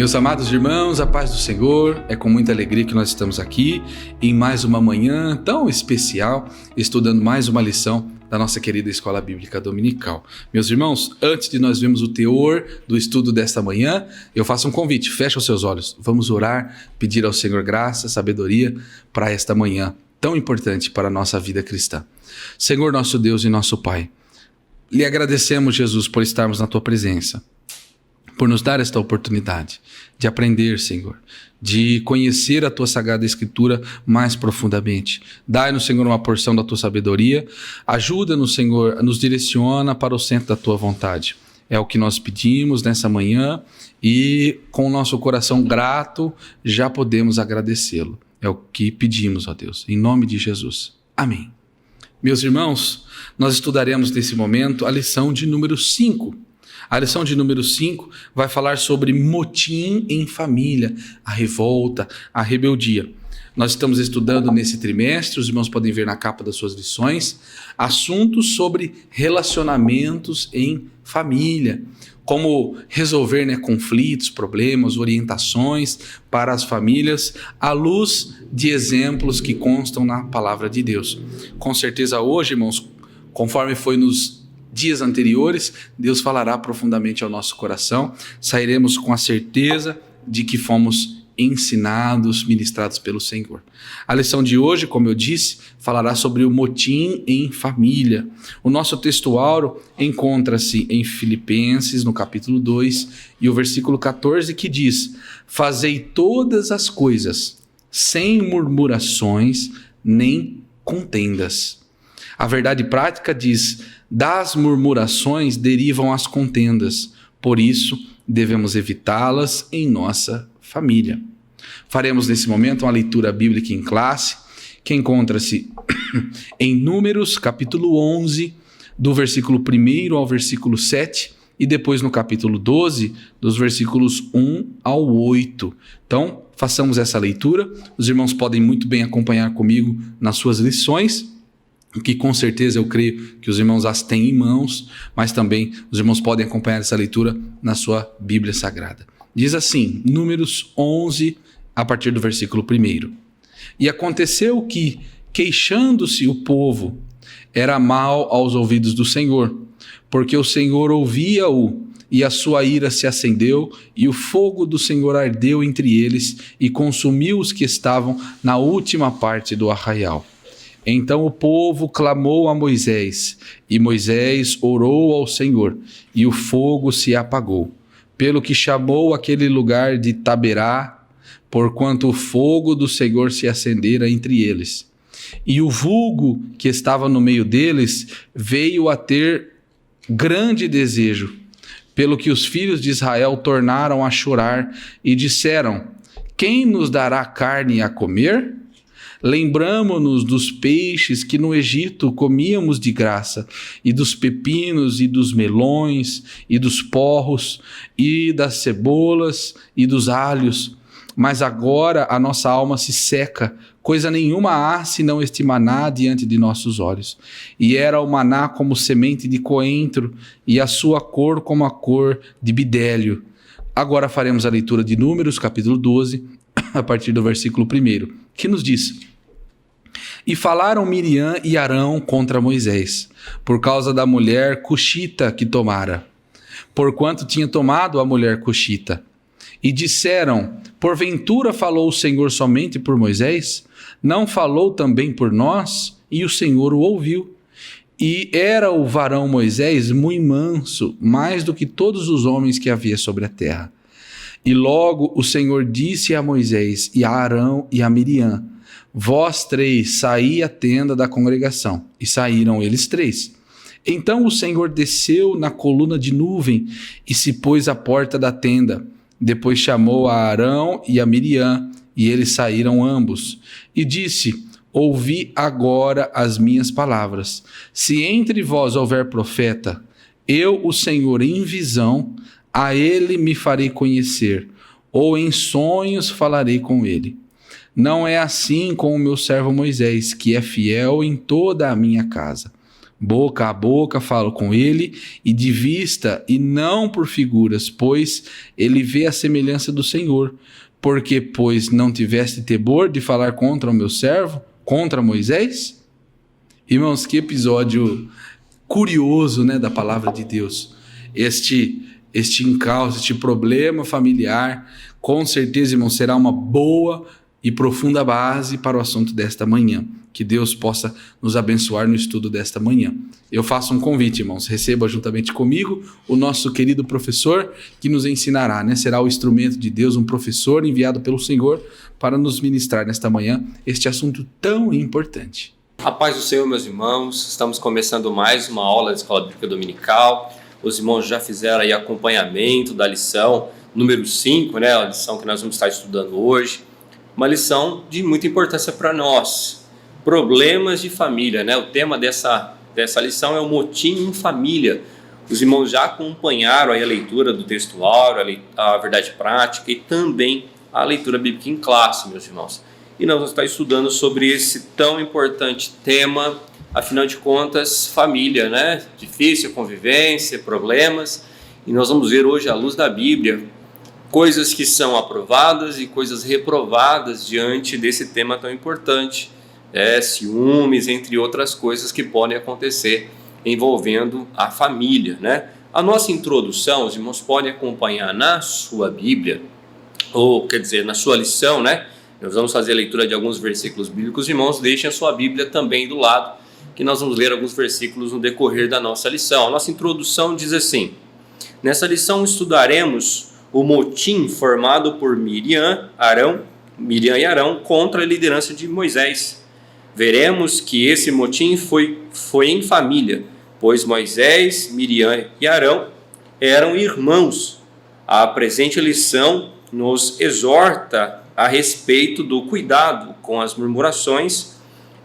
Meus amados irmãos, a paz do Senhor, é com muita alegria que nós estamos aqui em mais uma manhã tão especial, estudando mais uma lição da nossa querida Escola Bíblica Dominical. Meus irmãos, antes de nós vermos o teor do estudo desta manhã, eu faço um convite, fecha os seus olhos, vamos orar, pedir ao Senhor graça, sabedoria para esta manhã tão importante para a nossa vida cristã. Senhor, nosso Deus e nosso Pai, lhe agradecemos, Jesus, por estarmos na Tua presença, por nos dar esta oportunidade de aprender, Senhor, de conhecer a Tua Sagrada Escritura mais profundamente. Dai-nos, Senhor, uma porção da Tua sabedoria, ajuda-nos, Senhor, nos direciona para o centro da Tua vontade. É o que nós pedimos nessa manhã e com o nosso coração grato já podemos agradecê-lo. É o que pedimos, ó Deus, em nome de Jesus. Amém. Meus irmãos, nós estudaremos nesse momento a lição de número 5. A lição de número 5 vai falar sobre motim em família, a revolta, a rebeldia. Nós estamos estudando nesse trimestre, os irmãos podem ver na capa das suas lições, assuntos sobre relacionamentos em família, como resolver conflitos, problemas, orientações para as famílias, à luz de exemplos que constam na palavra de Deus. Com certeza hoje, irmãos, conforme foi nos dias anteriores, Deus falará profundamente ao nosso coração, sairemos com a certeza de que fomos ensinados, ministrados pelo Senhor. A lição de hoje, como eu disse, falará sobre o motim em família. O nosso textuário encontra-se em Filipenses, no capítulo 2, e o versículo 14, que diz: fazei todas as coisas sem murmurações nem contendas. A verdade prática diz: das murmurações derivam as contendas, por isso devemos evitá-las em nossa família. Faremos nesse momento uma leitura bíblica em classe, que encontra-se em Números, capítulo 11, do versículo 1 ao versículo 7, e depois no capítulo 12, dos versículos 1 ao 8. Então, façamos essa leitura. Os irmãos podem muito bem acompanhar comigo nas suas lições, que com certeza eu creio que os irmãos as têm em mãos, mas também os irmãos podem acompanhar essa leitura na sua Bíblia Sagrada. Diz assim, Números 11, a partir do versículo 1. E aconteceu que, queixando-se o povo, era mal aos ouvidos do Senhor, porque o Senhor ouvia-o, e a sua ira se acendeu, e o fogo do Senhor ardeu entre eles, e consumiu os que estavam na última parte do arraial. Então o povo clamou a Moisés, e Moisés orou ao Senhor, e o fogo se apagou, pelo que chamou aquele lugar de Taberá, porquanto o fogo do Senhor se acendera entre eles. E o vulgo que estava no meio deles veio a ter grande desejo, pelo que os filhos de Israel tornaram a chorar e disseram: quem nos dará carne a comer? Lembramo-nos dos peixes que no Egito comíamos de graça, e dos pepinos, e dos melões, e dos porros, e das cebolas, e dos alhos. Mas agora a nossa alma se seca, coisa nenhuma há senão este maná diante de nossos olhos. E era o maná como semente de coentro, e a sua cor como a cor de bidélio. Agora faremos a leitura de Números, capítulo 12, a partir do versículo 1, que nos diz: e falaram Miriam e Arão contra Moisés, por causa da mulher cuxita que tomara, porquanto tinha tomado a mulher cuxita. E disseram: porventura falou o Senhor somente por Moisés? Não falou também por nós? E o Senhor o ouviu. E era o varão Moisés muito manso, mais do que todos os homens que havia sobre a terra. E logo o Senhor disse a Moisés e a Arão e a Miriam: vós três, saí à tenda da congregação. E saíram eles três. Então o Senhor desceu na coluna de nuvem e se pôs à porta da tenda. Depois chamou a Arão e a Miriam, e eles saíram ambos. E disse: ouvi agora as minhas palavras. Se entre vós houver profeta, eu, o Senhor, em visão, a ele me farei conhecer, ou em sonhos falarei com ele. Não é assim com o meu servo Moisés, que é fiel em toda a minha casa. Boca a boca falo com ele, e de vista, e não por figuras, pois ele vê a semelhança do Senhor. Porque, pois, não tiveste temor de falar contra o meu servo, contra Moisés? Irmãos, que episódio curioso, né, da palavra de Deus. Este encalço, este problema familiar, com certeza, irmão, será uma boa e profunda base para o assunto desta manhã. Que Deus possa nos abençoar no estudo desta manhã. Eu faço um convite, irmãos. Receba juntamente comigo o nosso querido professor que nos ensinará, né? Será o instrumento de Deus, um professor enviado pelo Senhor para nos ministrar nesta manhã este assunto tão importante. A paz do Senhor, meus irmãos. Estamos começando mais uma aula da Escola Bíblica Dominical. Os irmãos já fizeram aí acompanhamento da lição número 5, né? A lição que nós vamos estar estudando hoje. Uma lição de muita importância para nós. Problemas de família, né? O tema dessa lição é o motim em família. Os irmãos já acompanharam aí a leitura do texto áureo, a verdade prática e também a leitura bíblica em classe, meus irmãos. E nós vamos estar estudando sobre esse tão importante tema, afinal de contas, família, né? Difícil convivência, problemas. E nós vamos ver hoje, à luz da Bíblia, coisas que são aprovadas e coisas reprovadas diante desse tema tão importante. Ciúmes, entre outras coisas que podem acontecer envolvendo a família, né? A nossa introdução, os irmãos podem acompanhar na sua Bíblia, ou quer dizer, na sua lição, né? Nós vamos fazer a leitura de alguns versículos bíblicos. Irmãos, deixem a sua Bíblia também do lado, que nós vamos ler alguns versículos no decorrer da nossa lição. A nossa introdução diz assim: nessa lição estudaremos o motim formado por Miriam e Arão contra a liderança de Moisés. Veremos que esse motim foi em família, pois Moisés, Miriam e Arão eram irmãos. A presente lição nos exorta a respeito do cuidado com as murmurações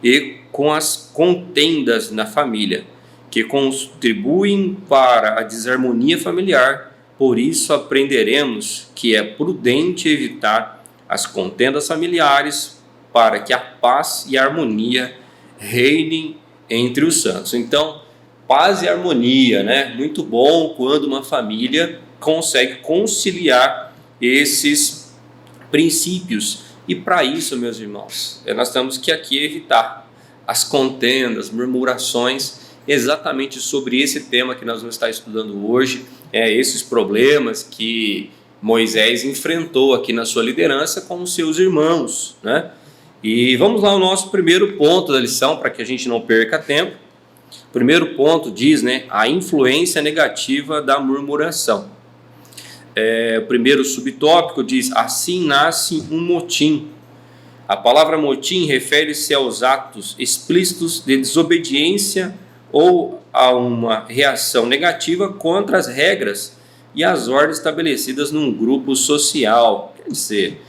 e com as contendas na família, que contribuem para a desarmonia familiar. Por isso aprenderemos que é prudente evitar as contendas familiares para que a paz e a harmonia reinem entre os santos. Então, paz e harmonia, né? Muito bom quando uma família consegue conciliar esses princípios. E para isso, meus irmãos, nós temos que aqui evitar as contendas, murmurações, exatamente sobre esse tema que nós vamos estar estudando hoje, esses problemas que Moisés enfrentou aqui na sua liderança com os seus irmãos, né? E vamos lá ao nosso primeiro ponto da lição, para que a gente não perca tempo. O primeiro ponto diz, né, a influência negativa da murmuração. O primeiro subtópico diz: assim nasce um motim. A palavra motim refere-se aos atos explícitos de desobediência ou a uma reação negativa contra as regras e as ordens estabelecidas num grupo social. Quer dizer,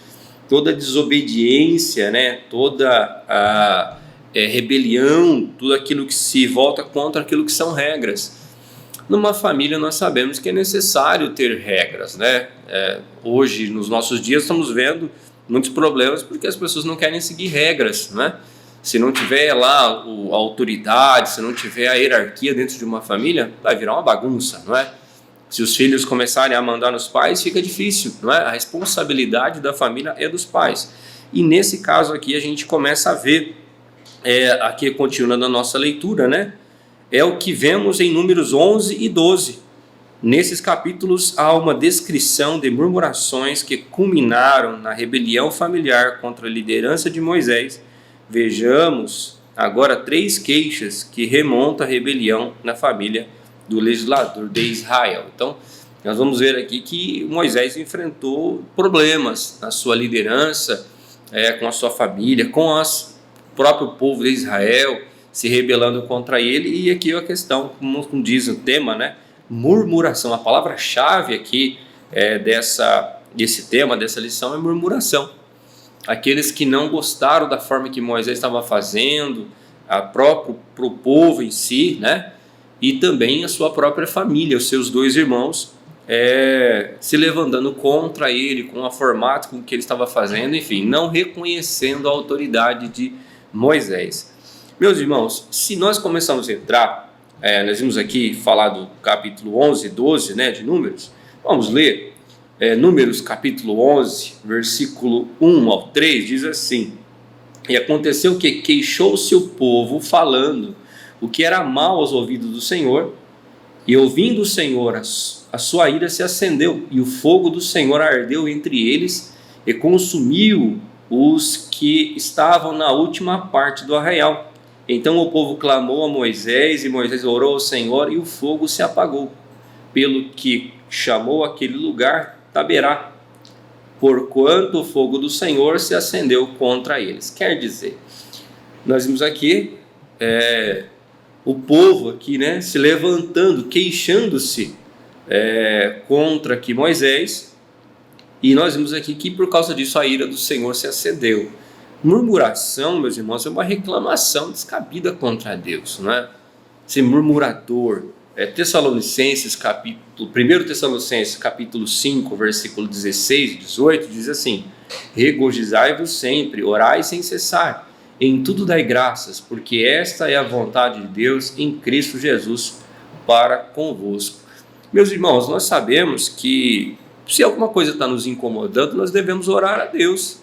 toda desobediência, né, toda a rebelião, tudo aquilo que se volta contra aquilo que são regras. Numa família nós sabemos que é necessário ter regras, né? Hoje, nos nossos dias, estamos vendo muitos problemas porque as pessoas não querem seguir regras, né? Se não tiver lá a autoridade, se não tiver a hierarquia dentro de uma família, vai virar uma bagunça, não é? Se os filhos começarem a mandar nos pais, fica difícil, não é? A responsabilidade da família é dos pais. E nesse caso aqui a gente começa a ver, aqui continuando a nossa leitura, né? É o que vemos em Números 11 e 12. Nesses capítulos há uma descrição de murmurações que culminaram na rebelião familiar contra a liderança de Moisés. Vejamos agora 3 queixas que remontam à rebelião na família do legislador de Israel. Então, nós vamos ver aqui que Moisés enfrentou problemas na sua liderança, com a sua família, com o próprio povo de Israel, se rebelando contra ele. E aqui a questão, como diz o tema, né? Murmuração. A palavra-chave aqui desse tema, dessa lição, é murmuração. Aqueles que não gostaram da forma que Moisés estava fazendo, pro povo em si, né? E também a sua própria família, os seus 2 irmãos, se levantando contra ele, com a formato com que ele estava fazendo, enfim, não reconhecendo a autoridade de Moisés. Meus irmãos, se nós começarmos a entrar Nós vimos aqui falar do capítulo 11 e 12, né, de Números. Vamos ler. Números capítulo 11, versículo 1 ao 3, diz assim: E aconteceu que queixou-se o povo falando o que era mal aos ouvidos do Senhor, e ouvindo o Senhor, a sua ira se acendeu, e o fogo do Senhor ardeu entre eles, e consumiu os que estavam na última parte do arraial. Então o povo clamou a Moisés, e Moisés orou ao Senhor, e o fogo se apagou, pelo que chamou aquele lugar Taberá, porquanto o fogo do Senhor se acendeu contra eles. Quer dizer, nós vimos aqui o povo aqui, né, se levantando, queixando-se contra aqui Moisés, e nós vimos aqui que por causa disso a ira do Senhor se acendeu. Murmuração, meus irmãos, é uma reclamação descabida contra Deus, não é? Ser murmurador. 1 Tessalonicenses capítulo 5, versículo 16 e 18, diz assim: Regozijai-vos sempre, orai sem cessar, em tudo dai graças, porque esta é a vontade de Deus em Cristo Jesus para convosco. Meus irmãos, nós sabemos que se alguma coisa está nos incomodando, nós devemos orar a Deus,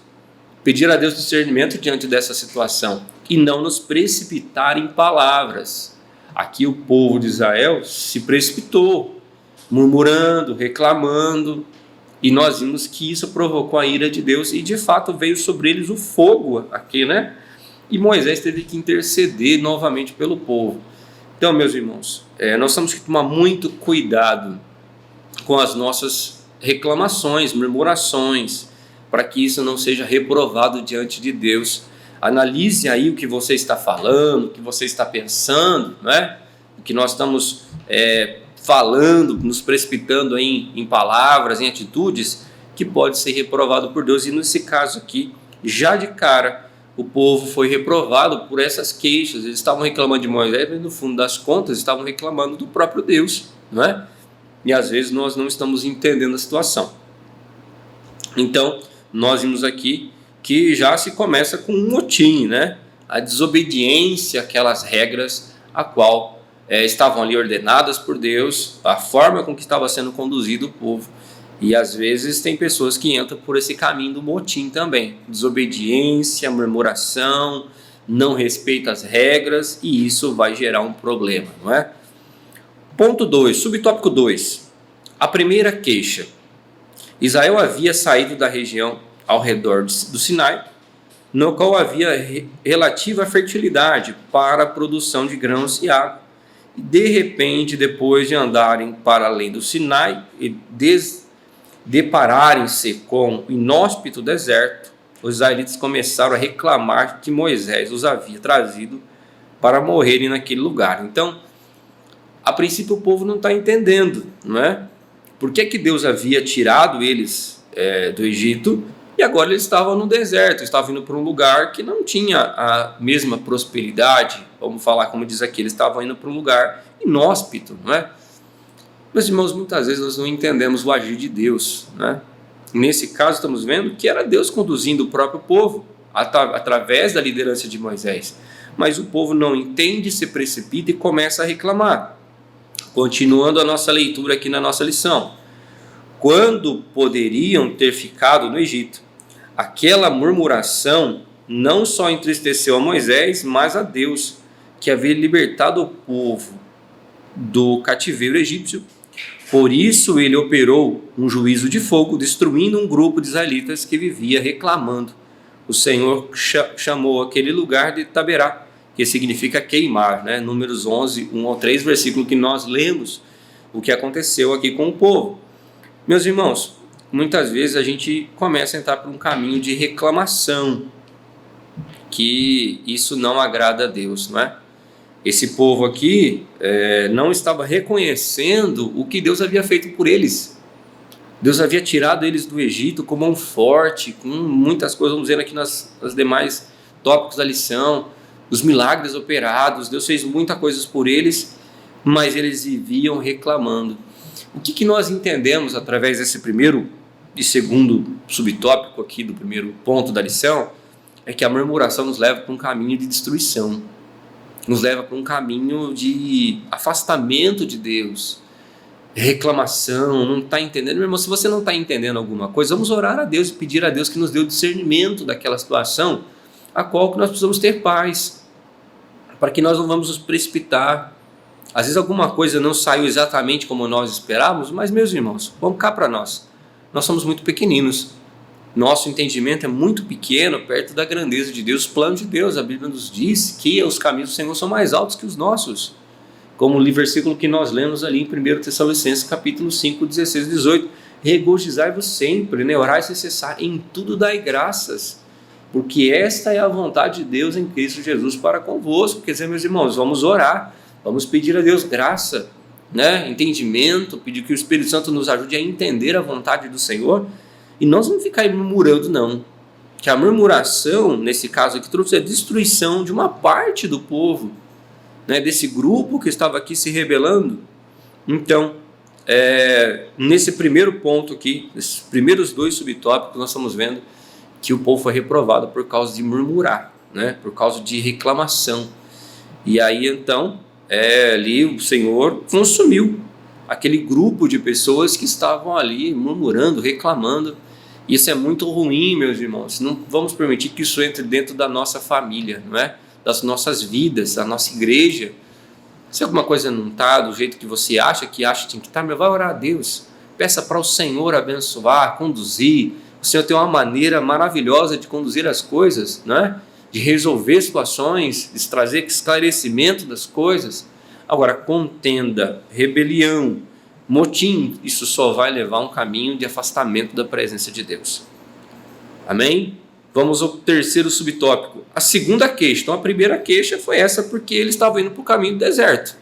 pedir a Deus discernimento diante dessa situação e não nos precipitar em palavras. Aqui o povo de Israel se precipitou, murmurando, reclamando, e nós vimos que isso provocou a ira de Deus, e de fato veio sobre eles o fogo aqui, né? E Moisés teve que interceder novamente pelo povo. Então, meus irmãos, nós temos que tomar muito cuidado com as nossas reclamações, murmurações, para que isso não seja reprovado diante de Deus. Analise aí o que você está falando, o que você está pensando, né? O que nós estamos falando, nos precipitando em palavras, em atitudes, que pode ser reprovado por Deus. E nesse caso aqui, já de cara, o povo foi reprovado por essas queixas. Eles estavam reclamando de Moisés, mas no fundo das contas estavam reclamando do próprio Deus, não é? E às vezes nós não estamos entendendo a situação. Então, nós vimos aqui que já se começa com um motim, né? A desobediência àquelas regras a qual estavam ali ordenadas por Deus, a forma com que estava sendo conduzido o povo. E às vezes tem pessoas que entram por esse caminho do motim também. Desobediência, murmuração, não respeito às regras, e isso vai gerar um problema, não é? Ponto 2, subtópico 2. A primeira queixa. Israel havia saído da região ao redor do Sinai, no qual havia relativa fertilidade para a produção de grãos e água. E de repente, depois de andarem para além do Sinai e depararem-se com o inóspito deserto, os israelitas começaram a reclamar que Moisés os havia trazido para morrerem naquele lugar. Então, a princípio o povo não está entendendo, não é? Por que Deus havia tirado eles do Egito e agora eles estavam no deserto, estavam indo para um lugar que não tinha a mesma prosperidade, vamos falar como diz aqui, eles estavam indo para um lugar inóspito, não é? Meus irmãos, muitas vezes nós não entendemos o agir de Deus, né? Nesse caso estamos vendo que era Deus conduzindo o próprio povo através da liderança de Moisés, mas o povo não entende, se precipita e começa a reclamar. Continuando a nossa leitura aqui na nossa lição, quando poderiam ter ficado no Egito, aquela murmuração não só entristeceu a Moisés, mas a Deus, que havia libertado o povo do cativeiro egípcio. Por isso ele operou um juízo de fogo, destruindo um grupo de israelitas que vivia reclamando. O Senhor chamou aquele lugar de Taberá, que significa queimar, né? Números 11, 1 ao 3, versículo que nós lemos, o que aconteceu aqui com o povo. Meus irmãos, muitas vezes a gente começa a entrar por um caminho de reclamação, que isso não agrada a Deus, não é? Esse povo aqui não estava reconhecendo o que Deus havia feito por eles. Deus havia tirado eles do Egito com mão forte, com muitas coisas, vamos ver aqui nas demais tópicos da lição, os milagres operados. Deus fez muitas coisas por eles, mas eles viviam reclamando. O que nós entendemos através desse primeiro e segundo subtópico aqui do primeiro ponto da lição é que a murmuração nos leva para um caminho de destruição. nos leva para um caminho de afastamento de Deus, reclamação, não está entendendo. Meu irmão, se você não está entendendo alguma coisa, vamos orar a Deus e pedir a Deus que nos dê o discernimento daquela situação a qual que nós precisamos ter paz, para que nós não vamos nos precipitar. Às vezes alguma coisa não saiu exatamente como nós esperávamos, mas meus irmãos, vamos cá para nós somos muito pequeninos, nosso entendimento é muito pequeno perto da grandeza de Deus, os planos de Deus. A Bíblia nos diz que os caminhos do Senhor são mais altos que os nossos, como o versículo que nós lemos ali em 1 Tessalonicenses capítulo 5, 16 e 18, regozijai-vos sempre, orai sem cessar, em tudo dai graças, porque esta é a vontade de Deus em Cristo Jesus para convosco. Quer dizer, meus irmãos, vamos orar, vamos pedir a Deus graça, entendimento, pedir que o Espírito Santo nos ajude a entender a vontade do Senhor, e nós não ficar aí murmurando, não, que a murmuração, nesse caso aqui, trouxe a destruição de uma parte do povo, desse grupo que estava aqui se rebelando. Então, nesse primeiro ponto aqui, nesses primeiros 2 subtópicos, nós estamos vendo que o povo foi reprovado por causa de murmurar, por causa de reclamação. E aí então, ali o Senhor consumiu aquele grupo de pessoas que estavam ali murmurando, reclamando. Isso é muito ruim, meus irmãos. Não vamos permitir que isso entre dentro da nossa família, das nossas vidas, da nossa igreja. Se alguma coisa não está do jeito que você acha que tinha que estar, vai orar a Deus. Peça para o Senhor abençoar, conduzir. O Senhor tem uma maneira maravilhosa de conduzir as coisas, de resolver situações, de trazer esclarecimento das coisas. Agora, contenda, rebelião, motim, isso só vai levar a um caminho de afastamento da presença de Deus. Amém? Vamos ao terceiro subtópico, a segunda queixa. Então a primeira queixa foi essa, porque eles estavam indo para o caminho do deserto.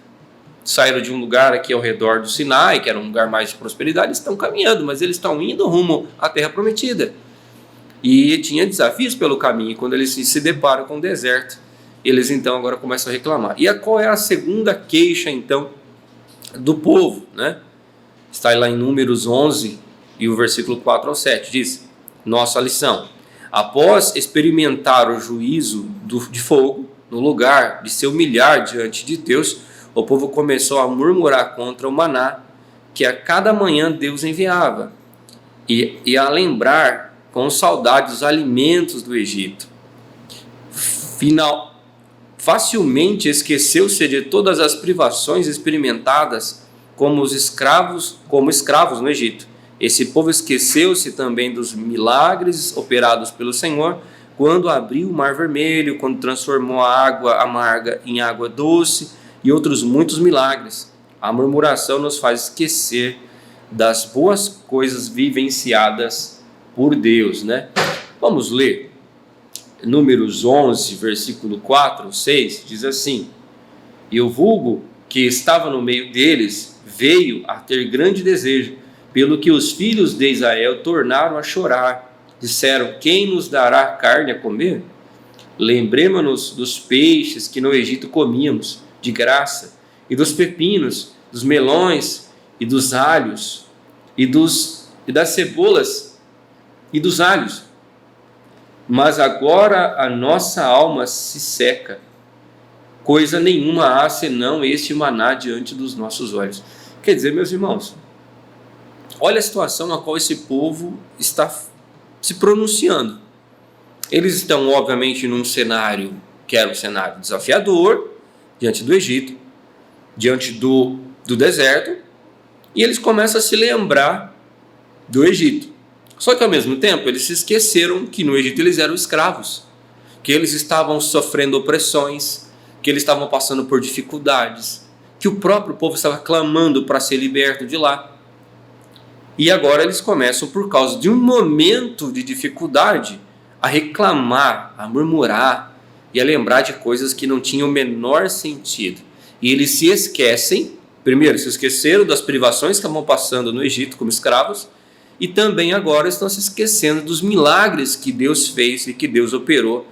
Saíram de um lugar aqui ao redor do Sinai, que era um lugar mais de prosperidade, estão caminhando, mas eles estão indo rumo à terra prometida. E tinha desafios pelo caminho, e quando eles se deparam com o deserto, eles então agora começam a reclamar. E qual é a segunda queixa então do povo? Está lá em Números 11 e o versículo 4 ao 7, diz: nossa lição: após experimentar o juízo de fogo, no lugar de se humilhar diante de Deus, o povo começou a murmurar contra o maná que a cada manhã Deus enviava, e a lembrar com saudade os alimentos do Egito. Facilmente esqueceu-se de todas as privações experimentadas como escravos no Egito. Esse povo esqueceu-se também dos milagres operados pelo Senhor, quando abriu o Mar Vermelho, quando transformou a água amarga em água doce, e outros muitos milagres. A murmuração nos faz esquecer das boas coisas vivenciadas por Deus, Vamos ler Números 11, versículo 4, 6, diz assim: e o vulgo que estava no meio deles veio a ter grande desejo, pelo que os filhos de Israel tornaram a chorar. Disseram: quem nos dará carne a comer? Lembremos-nos dos peixes que no Egito comíamos de graça, e dos pepinos, dos melões, e dos alhos, e das cebolas, e dos alhos. Mas agora a nossa alma se seca, coisa nenhuma há senão este maná diante dos nossos olhos. Quer dizer, meus irmãos, olha a situação na qual esse povo está se pronunciando. Eles estão, obviamente, num cenário que era um cenário desafiador, diante do Egito, diante do deserto, e eles começam a se lembrar do Egito. Só que, ao mesmo tempo, eles se esqueceram que no Egito eles eram escravos, que eles estavam sofrendo opressões, que eles estavam passando por dificuldades, que o próprio povo estava clamando para ser liberto de lá. E agora eles começam, por causa de um momento de dificuldade, a reclamar, a murmurar e a lembrar de coisas que não tinham o menor sentido. E eles se esquecem, primeiro se esqueceram das privações que estavam passando no Egito como escravos, e também agora estão se esquecendo dos milagres que Deus fez e que Deus operou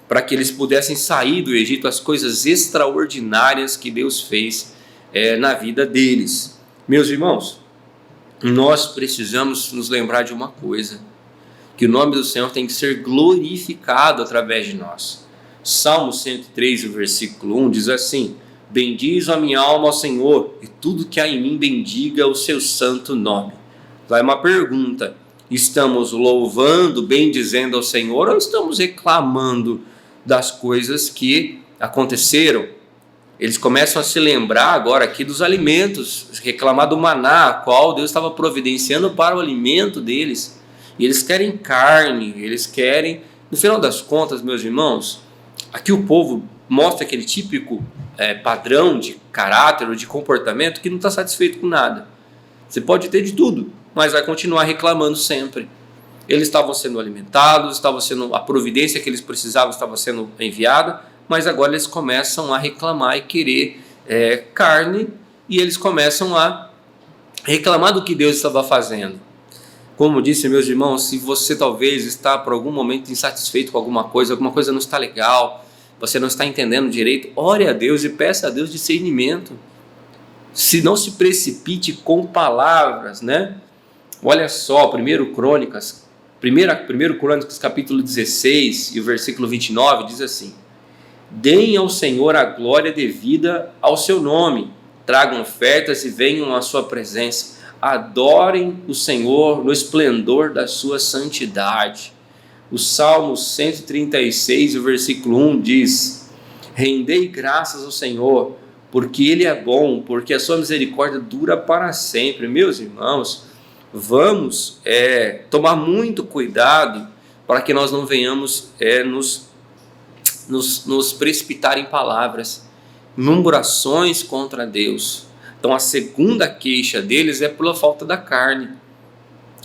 para que eles pudessem sair do Egito, as coisas extraordinárias que Deus fez na vida deles. Meus irmãos, nós precisamos nos lembrar de uma coisa, que o nome do Senhor tem que ser glorificado através de nós. Salmo 103, o versículo 1 diz assim: bendiz a minha alma ao Senhor, e tudo que há em mim bendiga o seu santo nome. Vai uma pergunta: estamos louvando, bendizendo ao Senhor, ou estamos reclamando das coisas que aconteceram? Eles começam a se lembrar agora aqui dos alimentos, reclamar do maná, qual Deus estava providenciando para o alimento deles. E eles querem carne, eles querem... No final das contas, meus irmãos, aqui o povo mostra aquele típico padrão de caráter ou de comportamento que não está satisfeito com nada. Você pode ter de tudo, mas vai continuar reclamando sempre. Eles estavam sendo alimentados, a providência que eles precisavam estava sendo enviada, mas agora eles começam a reclamar e querer carne, e eles começam a reclamar do que Deus estava fazendo. Como disse, meus irmãos, se você talvez está por algum momento insatisfeito com alguma coisa não está legal, você não está entendendo direito, ore a Deus e peça a Deus discernimento. Se não se precipite com palavras, né? Olha só, 1 Crônicas capítulo 16 e o versículo 29 diz assim: deem ao Senhor a glória devida ao seu nome, tragam ofertas e venham à sua presença, adorem o Senhor no esplendor da sua santidade. O Salmo 136, o versículo 1 diz: rendei graças ao Senhor, porque Ele é bom, porque a sua misericórdia dura para sempre. Meus irmãos, vamos tomar muito cuidado para que nós não venhamos nos precipitar em palavras, murmurações contra Deus. Então a segunda queixa deles é pela falta da carne.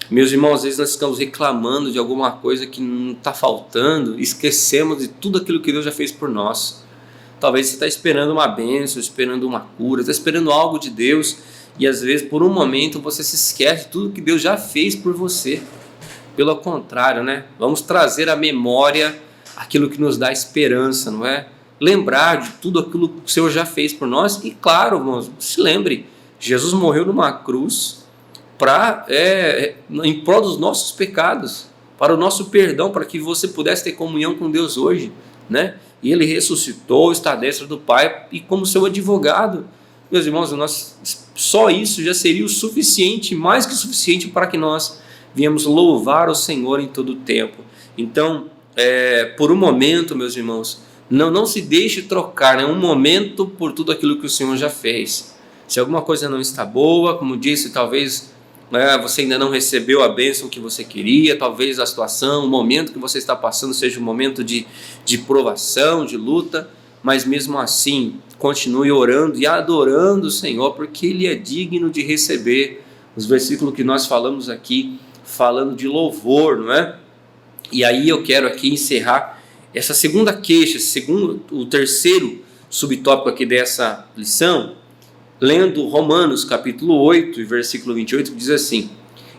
Meus irmãos, às vezes nós ficamos reclamando de alguma coisa que não está faltando, esquecemos de tudo aquilo que Deus já fez por nós. Talvez você está esperando uma bênção, esperando uma cura, está esperando algo de Deus, e às vezes por um momento você se esquece de tudo que Deus já fez por você. Pelo contrário, né? Vamos trazer à memória aquilo que nos dá esperança, não é? Lembrar de tudo aquilo que o Senhor já fez por nós. E claro, irmãos, se lembre, Jesus morreu numa cruz em prol dos nossos pecados, para o nosso perdão, para que você pudesse ter comunhão com Deus hoje, né? E Ele ressuscitou, está à destra do Pai, e como seu advogado. Meus irmãos, só isso já seria o suficiente, mais que suficiente, para que nós viemos louvar o Senhor em todo o tempo. Então, por um momento, meus irmãos, não se deixe trocar, né, um momento por tudo aquilo que o Senhor já fez. Se alguma coisa não está boa, como disse, talvez você ainda não recebeu a bênção que você queria, talvez a situação, o momento que você está passando seja um momento de provação, de luta, mas mesmo assim, continue orando e adorando o Senhor, porque Ele é digno de receber. Os versículos que nós falamos aqui, falando de louvor, não é? E aí eu quero aqui encerrar essa segunda queixa, o terceiro subtópico aqui dessa lição, lendo Romanos capítulo 8 e versículo 28, que diz assim: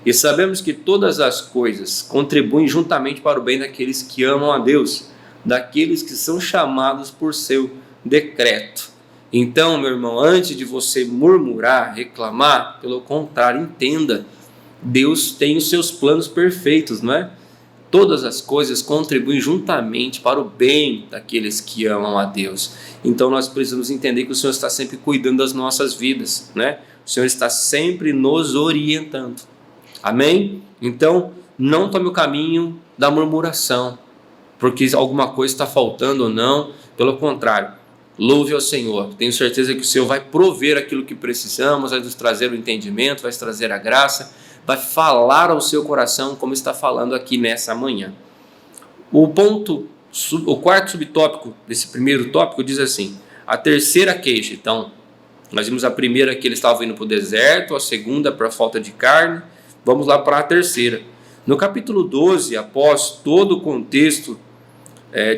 e sabemos que todas as coisas contribuem juntamente para o bem daqueles que amam a Deus, daqueles que são chamados por seu decreto. Então, meu irmão, antes de você murmurar, reclamar, pelo contrário, entenda, Deus tem os seus planos perfeitos, não é? Todas as coisas contribuem juntamente para o bem daqueles que amam a Deus. Então nós precisamos entender que o Senhor está sempre cuidando das nossas vidas, né? O Senhor está sempre nos orientando. Amém? Então não tome o caminho da murmuração, porque alguma coisa está faltando ou não. Pelo contrário, louve ao Senhor. Tenho certeza que o Senhor vai prover aquilo que precisamos, vai nos trazer o entendimento, vai trazer a graça, vai falar ao seu coração, como está falando aqui nessa manhã. O quarto subtópico desse primeiro tópico diz assim: a terceira queixa. Então, nós vimos a primeira, que eles estavam indo para o deserto, a segunda para a falta de carne. Vamos lá para a terceira. No capítulo 12, após todo o contexto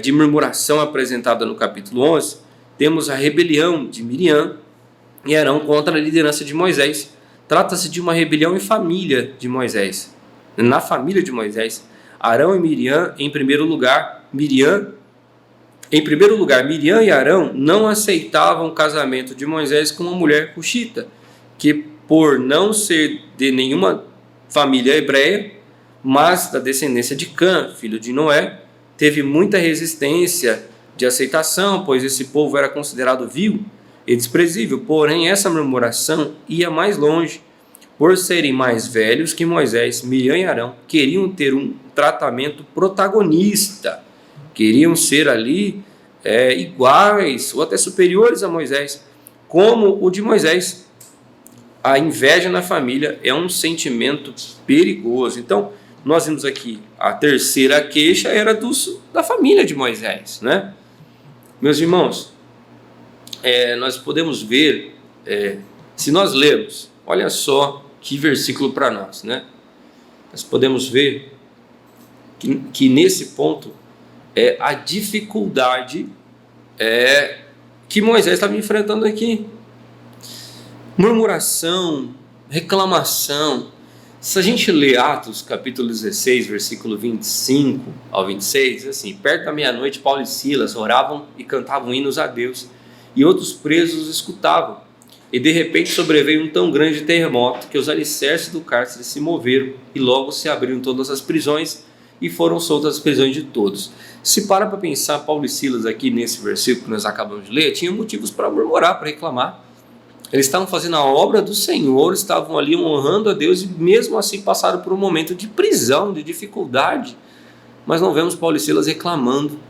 de murmuração apresentada no capítulo 11, temos a rebelião de Miriam e Arão contra a liderança de Moisés. Trata-se de uma rebelião em família de Moisés, na família de Moisés. Arão e Miriam, em primeiro lugar, Miriam e Arão não aceitavam o casamento de Moisés com uma mulher cuxita, que por não ser de nenhuma família hebreia, mas da descendência de Cã, filho de Noé, teve muita resistência de aceitação, pois esse povo era considerado vil e desprezível. Porém, essa murmuração ia mais longe. Por serem mais velhos que Moisés, Miriam e Arão queriam ter um tratamento protagonista, queriam ser ali iguais ou até superiores a Moisés, como o de Moisés. A inveja na família é um sentimento perigoso. Então, nós vimos aqui, a terceira queixa era da família de Moisés, né? Meus irmãos, nós podemos ver, se nós lermos, olha só que versículo para nós, né? Nós podemos ver que nesse ponto a dificuldade que Moisés estava enfrentando aqui. Murmuração, reclamação. Se a gente lê Atos capítulo 16, versículo 25 ao 26, diz assim: perto da meia-noite, Paulo e Silas oravam e cantavam hinos a Deus, e outros presos escutavam. E de repente sobreveio um tão grande terremoto que os alicerces do cárcere se moveram, e logo se abriram todas as prisões e foram soltas as prisões de todos. Se para pensar, Paulo e Silas aqui nesse versículo que nós acabamos de ler, tinham motivos para murmurar, para reclamar. Eles estavam fazendo a obra do Senhor, estavam ali honrando a Deus e mesmo assim passaram por um momento de prisão, de dificuldade. Mas não vemos Paulo e Silas reclamando.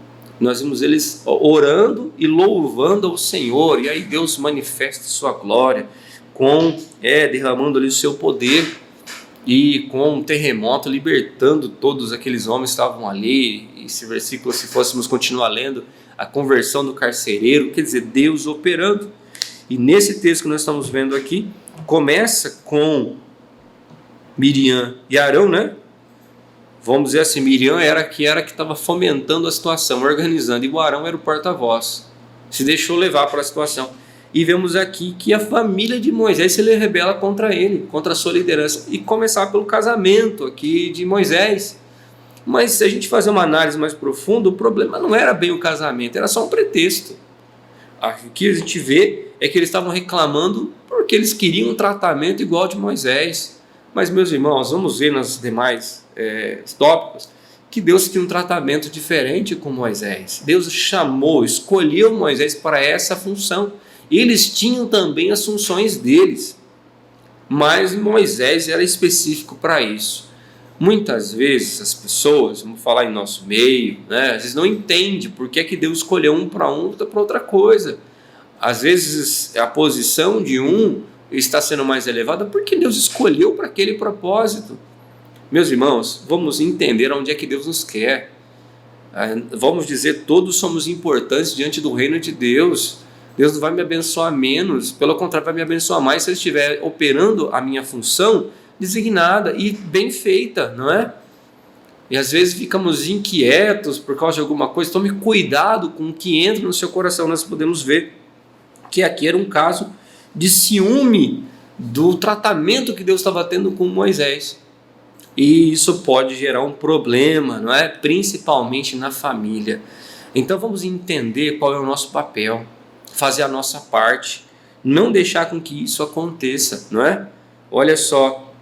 Nós vimos eles orando e louvando ao Senhor, e aí Deus manifesta sua glória, derramando ali o seu poder, e com um terremoto libertando todos aqueles homens que estavam ali. Esse versículo, se fôssemos continuar lendo, a conversão do carcereiro, quer dizer, Deus operando. E nesse texto que nós estamos vendo aqui, começa com Miriam e Arão, né? Vamos dizer assim, Miriam era que estava fomentando a situação, organizando, e o Arão era o porta-voz, se deixou levar para a situação. E vemos aqui que a família de Moisés se rebela contra ele, contra a sua liderança, e começar pelo casamento aqui de Moisés. Mas se a gente fazer uma análise mais profunda, o problema não era bem o casamento, era só um pretexto. O que a gente vê é que eles estavam reclamando porque eles queriam um tratamento igual ao de Moisés. Mas, meus irmãos, vamos ver nas demais tópicos que Deus tinha um tratamento diferente com Moisés. Deus escolheu Moisés para essa função. Eles tinham também as funções deles, mas Moisés era específico para isso. Muitas vezes as pessoas, vamos falar em nosso meio, né, às vezes não entendem por que Deus escolheu um para outra para outra coisa. Às vezes a posição de um está sendo mais elevada porque Deus escolheu para aquele propósito. Meus irmãos, vamos entender onde é que Deus nos quer. Vamos dizer, todos somos importantes diante do reino de Deus. Deus não vai me abençoar menos, pelo contrário, vai me abençoar mais se eu estiver operando a minha função designada e bem feita, não é? E às vezes ficamos inquietos por causa de alguma coisa. Tome cuidado com o que entra no seu coração. Nós podemos ver que aqui era um caso de ciúme do tratamento que Deus estava tendo com Moisés. E isso pode gerar um problema, não é? Principalmente na família. Então vamos entender qual é o nosso papel, fazer a nossa parte, não deixar com que isso aconteça, não é? Olha só,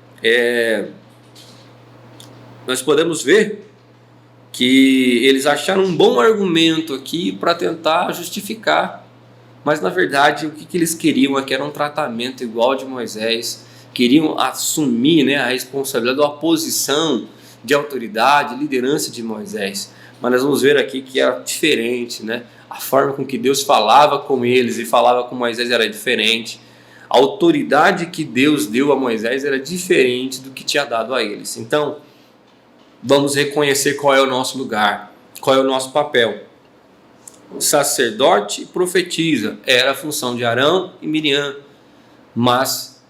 nós podemos ver que eles acharam um bom argumento aqui para tentar justificar, mas na verdade o que eles queriam aqui era um tratamento igual ao de Moisés. Queriam assumir, né, a responsabilidade da posição de autoridade, liderança de Moisés. Mas nós vamos ver aqui que era diferente, né? A forma com que Deus falava com eles e falava com Moisés era diferente. A autoridade que Deus deu a Moisés era diferente do que tinha dado a eles. Então, vamos reconhecer qual é o nosso lugar, qual é o nosso papel. O sacerdote profetiza, era a função de Arão e Miriam, mas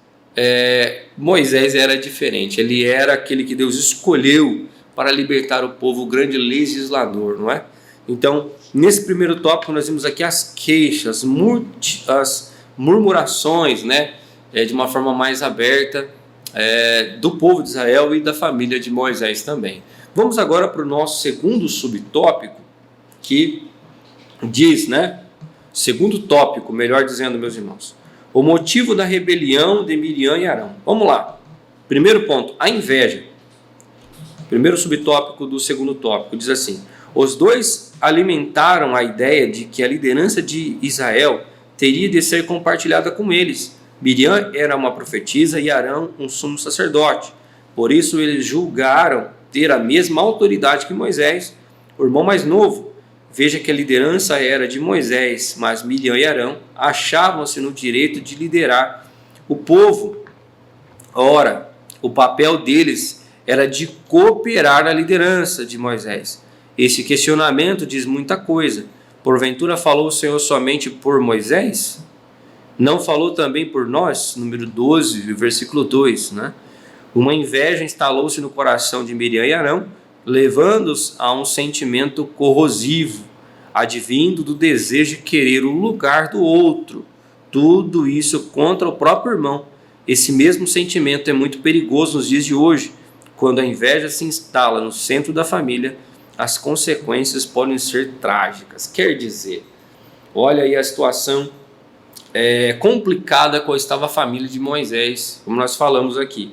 Moisés era diferente. Ele era aquele que Deus escolheu para libertar o povo, o grande legislador, não é? Então, nesse primeiro tópico, nós vimos aqui as queixas, as murmurações, né? De uma forma mais aberta, do povo de Israel e da família de Moisés também. Vamos agora para o nosso segundo subtópico, que diz, né? Segundo tópico, melhor dizendo, meus irmãos, o motivo da rebelião de Miriam e Arão. Vamos lá. Primeiro ponto, a inveja. Primeiro subtópico do segundo tópico diz assim: Os dois alimentaram a ideia de que a liderança de Israel teria de ser compartilhada com eles. Miriam era uma profetisa e Arão um sumo sacerdote. Por isso eles julgaram ter a mesma autoridade que Moisés, o irmão mais novo. Veja que a liderança era de Moisés, mas Miriam e Arão achavam-se no direito de liderar o povo. Ora, o papel deles era de cooperar na liderança de Moisés. Esse questionamento diz muita coisa. Porventura falou o Senhor somente por Moisés? Não falou também por nós? Número 12, versículo 2, né? Uma inveja instalou-se no coração de Miriam e Arão, levando-os a um sentimento corrosivo, advindo do desejo de querer o lugar do outro. Tudo isso contra o próprio irmão. Esse mesmo sentimento é muito perigoso nos dias de hoje. Quando a inveja se instala no centro da família, as consequências podem ser trágicas. Quer dizer, olha aí a situação complicada qual estava a família de Moisés, como nós falamos aqui.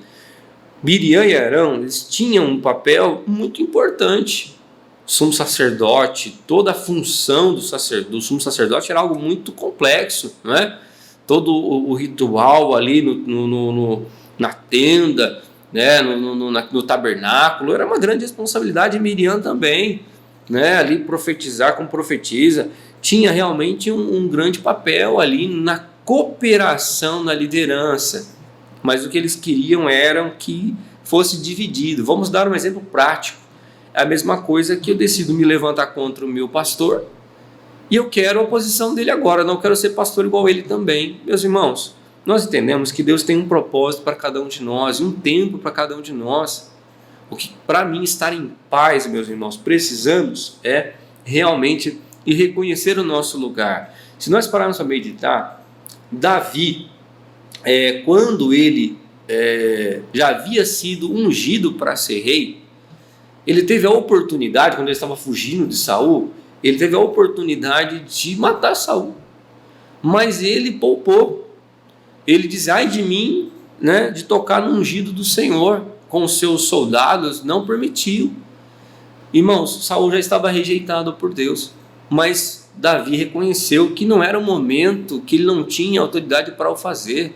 Miriam e Arão, eles tinham um papel muito importante. O sumo sacerdote, toda a função do sumo sacerdote era algo muito complexo, não é? Todo o ritual ali na tenda, né? no tabernáculo, era uma grande responsabilidade. Miriam também, né? Ali profetizar como profetiza, tinha realmente um grande papel ali na cooperação na liderança. Mas o que eles queriam era que fosse dividido. Vamos dar um exemplo prático. É a mesma coisa que eu decido me levantar contra o meu pastor e eu quero a oposição dele agora, não quero ser pastor igual ele também. Meus irmãos, nós entendemos que Deus tem um propósito para cada um de nós, um tempo para cada um de nós. O que para mim estar em paz, meus irmãos, precisamos é realmente e reconhecer o nosso lugar. Se nós pararmos para meditar, Davi, quando ele já havia sido ungido para ser rei, ele teve a oportunidade, quando ele estava fugindo de Saul, ele teve a oportunidade de matar Saul, mas ele poupou. Ele diz: ai de mim, né, de tocar no ungido do Senhor, com os seus soldados, não permitiu. Irmãos, Saul já estava rejeitado por Deus, mas Davi reconheceu que não era o momento, que ele não tinha autoridade para o fazer,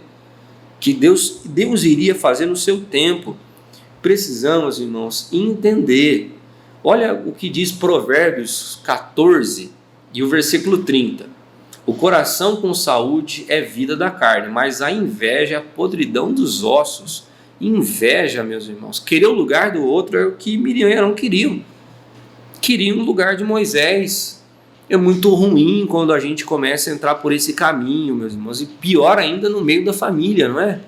que Deus iria fazer no seu tempo. Precisamos, irmãos, entender. Olha o que diz Provérbios 14 e o versículo 30. O coração com saúde é vida da carne, mas a inveja é a podridão dos ossos. Inveja, meus irmãos, querer o lugar do outro é o que Miriam e Arão queriam. Queriam o lugar de Moisés. É muito ruim quando a gente começa a entrar por esse caminho, meus irmãos, e pior ainda no meio da família, não é?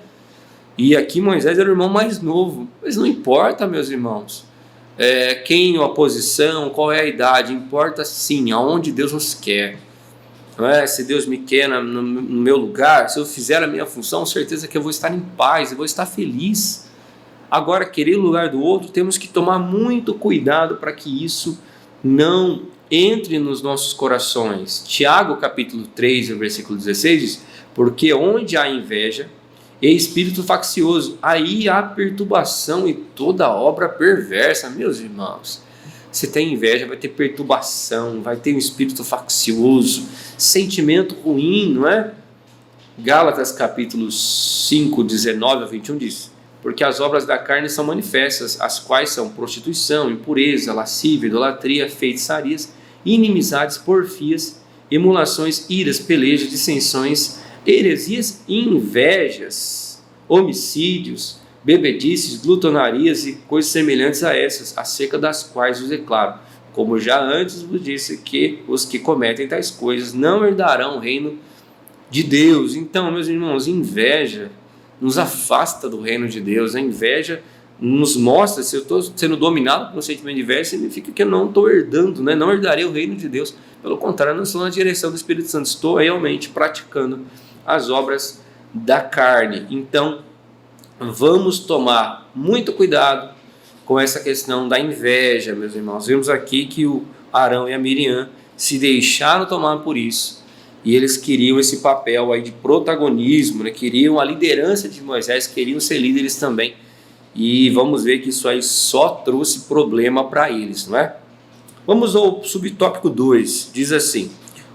E aqui Moisés era o irmão mais novo, mas não importa, meus irmãos, quem a posição, qual é a idade, importa sim aonde Deus nos quer. Não é? Se Deus me quer no meu lugar, se eu fizer a minha função, certeza que eu vou estar em paz, eu vou estar feliz. Agora, querer o lugar do outro, temos que tomar muito cuidado para que isso não entre nos nossos corações. Tiago capítulo 3, versículo 16 diz: porque onde há inveja e espírito faccioso, aí há perturbação e toda obra perversa. Meus irmãos, se tem inveja, vai ter perturbação, vai ter um espírito faccioso, sentimento ruim, não é? Gálatas capítulo 5, 19 a 21 diz: porque as obras da carne são manifestas, as quais são prostituição, impureza, lascívia, idolatria, feitiçarias, inimizades, porfias, emulações, iras, pelejas, dissensões, heresias, invejas, homicídios, bebedices, glutonarias e coisas semelhantes a essas, acerca das quais vos declaro, como já antes vos disse, que os que cometem tais coisas não herdarão o reino de Deus. Então, meus irmãos, inveja nos afasta do reino de Deus. A inveja nos mostra, se eu estou sendo dominado por um sentimento de inveja, significa que eu não estou herdando, né? Não herdarei o reino de Deus. Pelo contrário, não estou na direção do Espírito Santo, estou realmente praticando as obras da carne. Então, vamos tomar muito cuidado com essa questão da inveja, meus irmãos. Vimos aqui que o Arão e a Miriam se deixaram tomar por isso, e eles queriam esse papel aí de protagonismo, né? Queriam a liderança de Moisés, queriam ser líderes também. E vamos ver que isso aí só trouxe problema para eles, não é? Vamos ao subtópico 2, diz assim: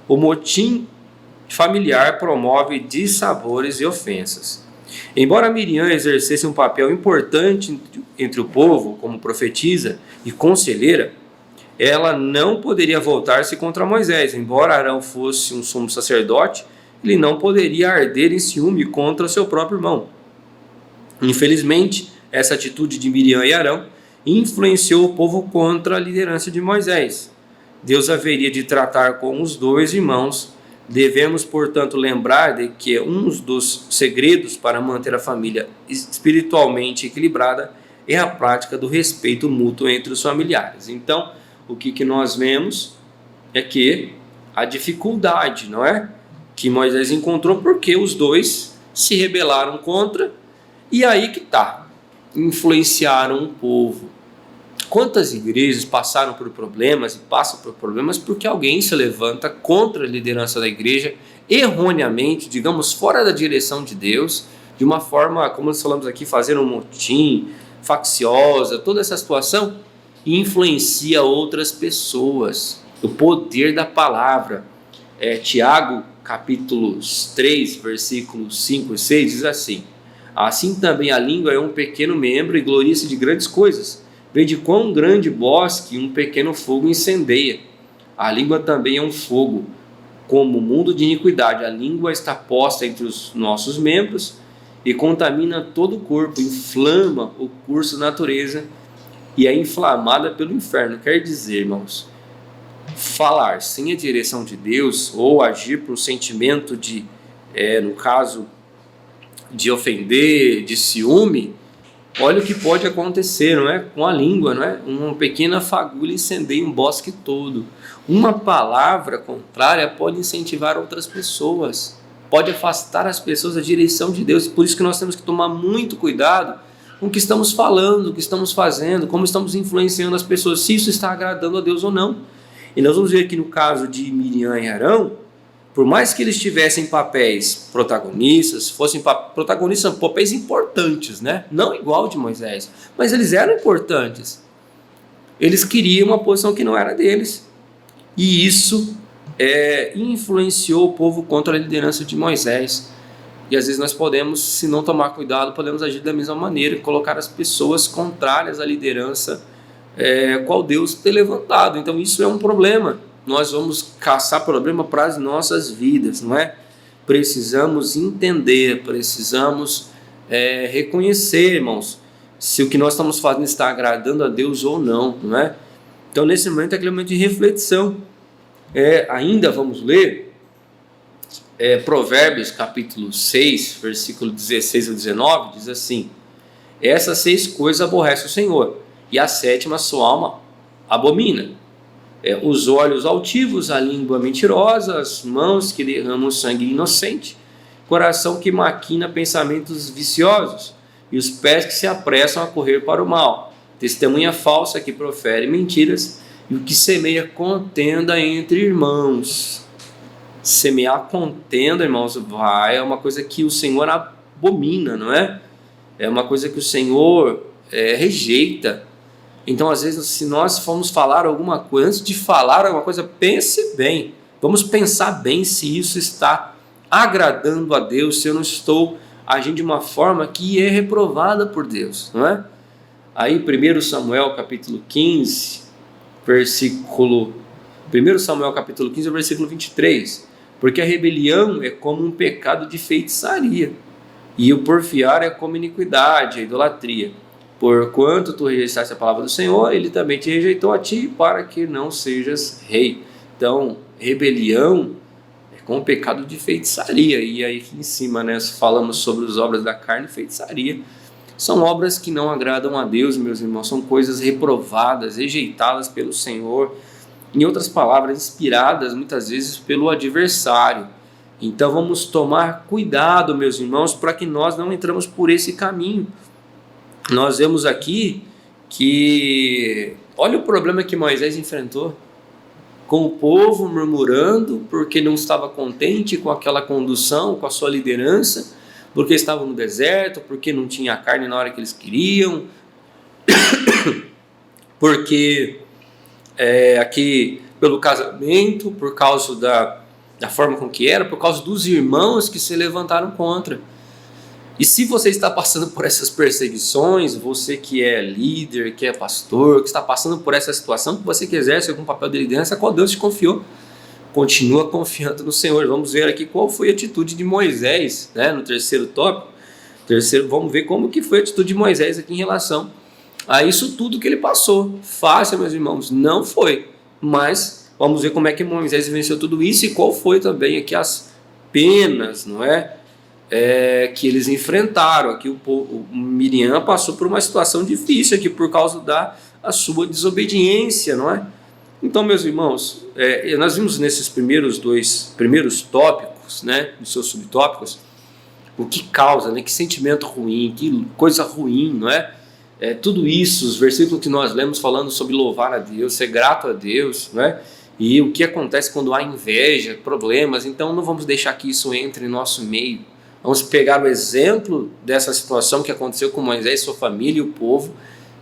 o motim familiar promove dissabores e ofensas. Embora Miriam exercesse um papel importante entre o povo como profetisa e conselheira, ela não poderia voltar-se contra Moisés. Embora Arão fosse um sumo sacerdote, ele não poderia arder em ciúme contra seu próprio irmão. Infelizmente, essa atitude de Miriam e Arão influenciou o povo contra a liderança de Moisés. Deus haveria de tratar com os dois irmãos. Devemos, portanto, lembrar de que um dos segredos para manter a família espiritualmente equilibrada é a prática do respeito mútuo entre os familiares. Então, o que nós vemos é que a dificuldade, não é? Que Moisés encontrou porque os dois se rebelaram contra, e aí que está, influenciaram o povo. Quantas igrejas passaram por problemas e passam por problemas porque alguém se levanta contra a liderança da igreja erroneamente, digamos, fora da direção de Deus, de uma forma, como nós falamos aqui, fazendo um motim, facciosa, toda essa situação, e influencia outras pessoas. O poder da palavra. Tiago, capítulo 3, versículos 5 e 6, diz assim: assim também a língua é um pequeno membro e gloria-se de grandes coisas. Vede quão grande bosque um pequeno fogo incendeia. A língua também é um fogo, como mundo de iniquidade. A língua está posta entre os nossos membros e contamina todo o corpo, inflama o curso da natureza e é inflamada pelo inferno. Quer dizer, irmãos, falar sem a direção de Deus ou agir por um sentimento de, no caso, de ofender, de ciúme, olha o que pode acontecer, não é? Com a língua, não é? Uma pequena fagulha incendeia um bosque todo. Uma palavra contrária pode incentivar outras pessoas, pode afastar as pessoas da direção de Deus. Por isso que nós temos que tomar muito cuidado com o que estamos falando, o que estamos fazendo, como estamos influenciando as pessoas, se isso está agradando a Deus ou não. E nós vamos ver que no caso de Miriam e Arão, por mais que eles tivessem papéis protagonistas, fossem protagonistas, papéis importantes, né? Não igual de Moisés, mas eles eram importantes. Eles queriam uma posição que não era deles. E isso influenciou o povo contra a liderança de Moisés. E às vezes nós podemos, se não tomar cuidado, podemos agir da mesma maneira, colocar as pessoas contrárias à liderança qual Deus tem levantado. Então isso é um problema. Nós vamos caçar problema para as nossas vidas, não é? Precisamos entender, precisamos reconhecer, irmãos, se o que nós estamos fazendo está agradando a Deus ou não, não é? Então, nesse momento é aquele momento de reflexão. Ainda vamos ler Provérbios, capítulo 6, versículo 16 a 19, diz assim: essas 6 coisas aborrece o Senhor, e a 7ª sua alma abomina. Os olhos altivos, a língua mentirosa, as mãos que derramam sangue inocente, coração que maquina pensamentos viciosos, e os pés que se apressam a correr para o mal, testemunha falsa que profere mentiras, e o que semeia contenda entre irmãos. Semear contenda, irmãos, é uma coisa que o Senhor abomina, não é? É uma coisa que o Senhor rejeita. Então, às vezes, se nós formos falar alguma coisa, antes de falar alguma coisa, pense bem. Vamos pensar bem se isso está agradando a Deus, se eu não estou agindo de uma forma que é reprovada por Deus, não é? Aí, 1 Samuel capítulo 15, versículo 23. Porque a rebelião é como um pecado de feitiçaria, e o porfiar é como iniquidade, a idolatria. Porquanto tu rejeitaste a palavra do Senhor, ele também te rejeitou a ti, para que não sejas rei. Então, rebelião é como um pecado de feitiçaria. E aí aqui em cima, né, falamos sobre as obras da carne e feitiçaria. São obras que não agradam a Deus, meus irmãos. São coisas reprovadas, rejeitadas pelo Senhor. Em outras palavras, inspiradas muitas vezes pelo adversário. Então vamos tomar cuidado, meus irmãos, para que nós não entramos por esse caminho. Nós vemos aqui que, olha o problema que Moisés enfrentou, com o povo murmurando porque não estava contente com aquela condução, com a sua liderança, porque estavam no deserto, porque não tinha carne na hora que eles queriam, porque aqui pelo casamento, por causa da forma com que era, por causa dos irmãos que se levantaram contra. E se você está passando por essas perseguições, você que é líder, que é pastor, que está passando por essa situação, que você que exerce algum papel de liderança, qual Deus te confiou, continua confiando no Senhor. Vamos ver aqui qual foi a atitude de Moisés, né, no terceiro tópico. Vamos ver como que foi a atitude de Moisés aqui em relação a isso tudo que ele passou. Fácil, meus irmãos, não foi, mas vamos ver como é que Moisés venceu tudo isso e qual foi também aqui as penas, não é? Que eles enfrentaram. Aqui o Miriam passou por uma situação difícil aqui por causa da sua desobediência, não é? Então, meus irmãos, nós vimos nesses primeiros tópicos, né, dos seus subtópicos, o que causa, né, que sentimento ruim, que coisa ruim, não é? Tudo isso, os versículos que nós lemos falando sobre louvar a Deus, ser grato a Deus, não é? E o que acontece quando há inveja, problemas. Então não vamos deixar que isso entre em nosso meio. Vamos pegar o exemplo dessa situação que aconteceu com Moisés, sua família e o povo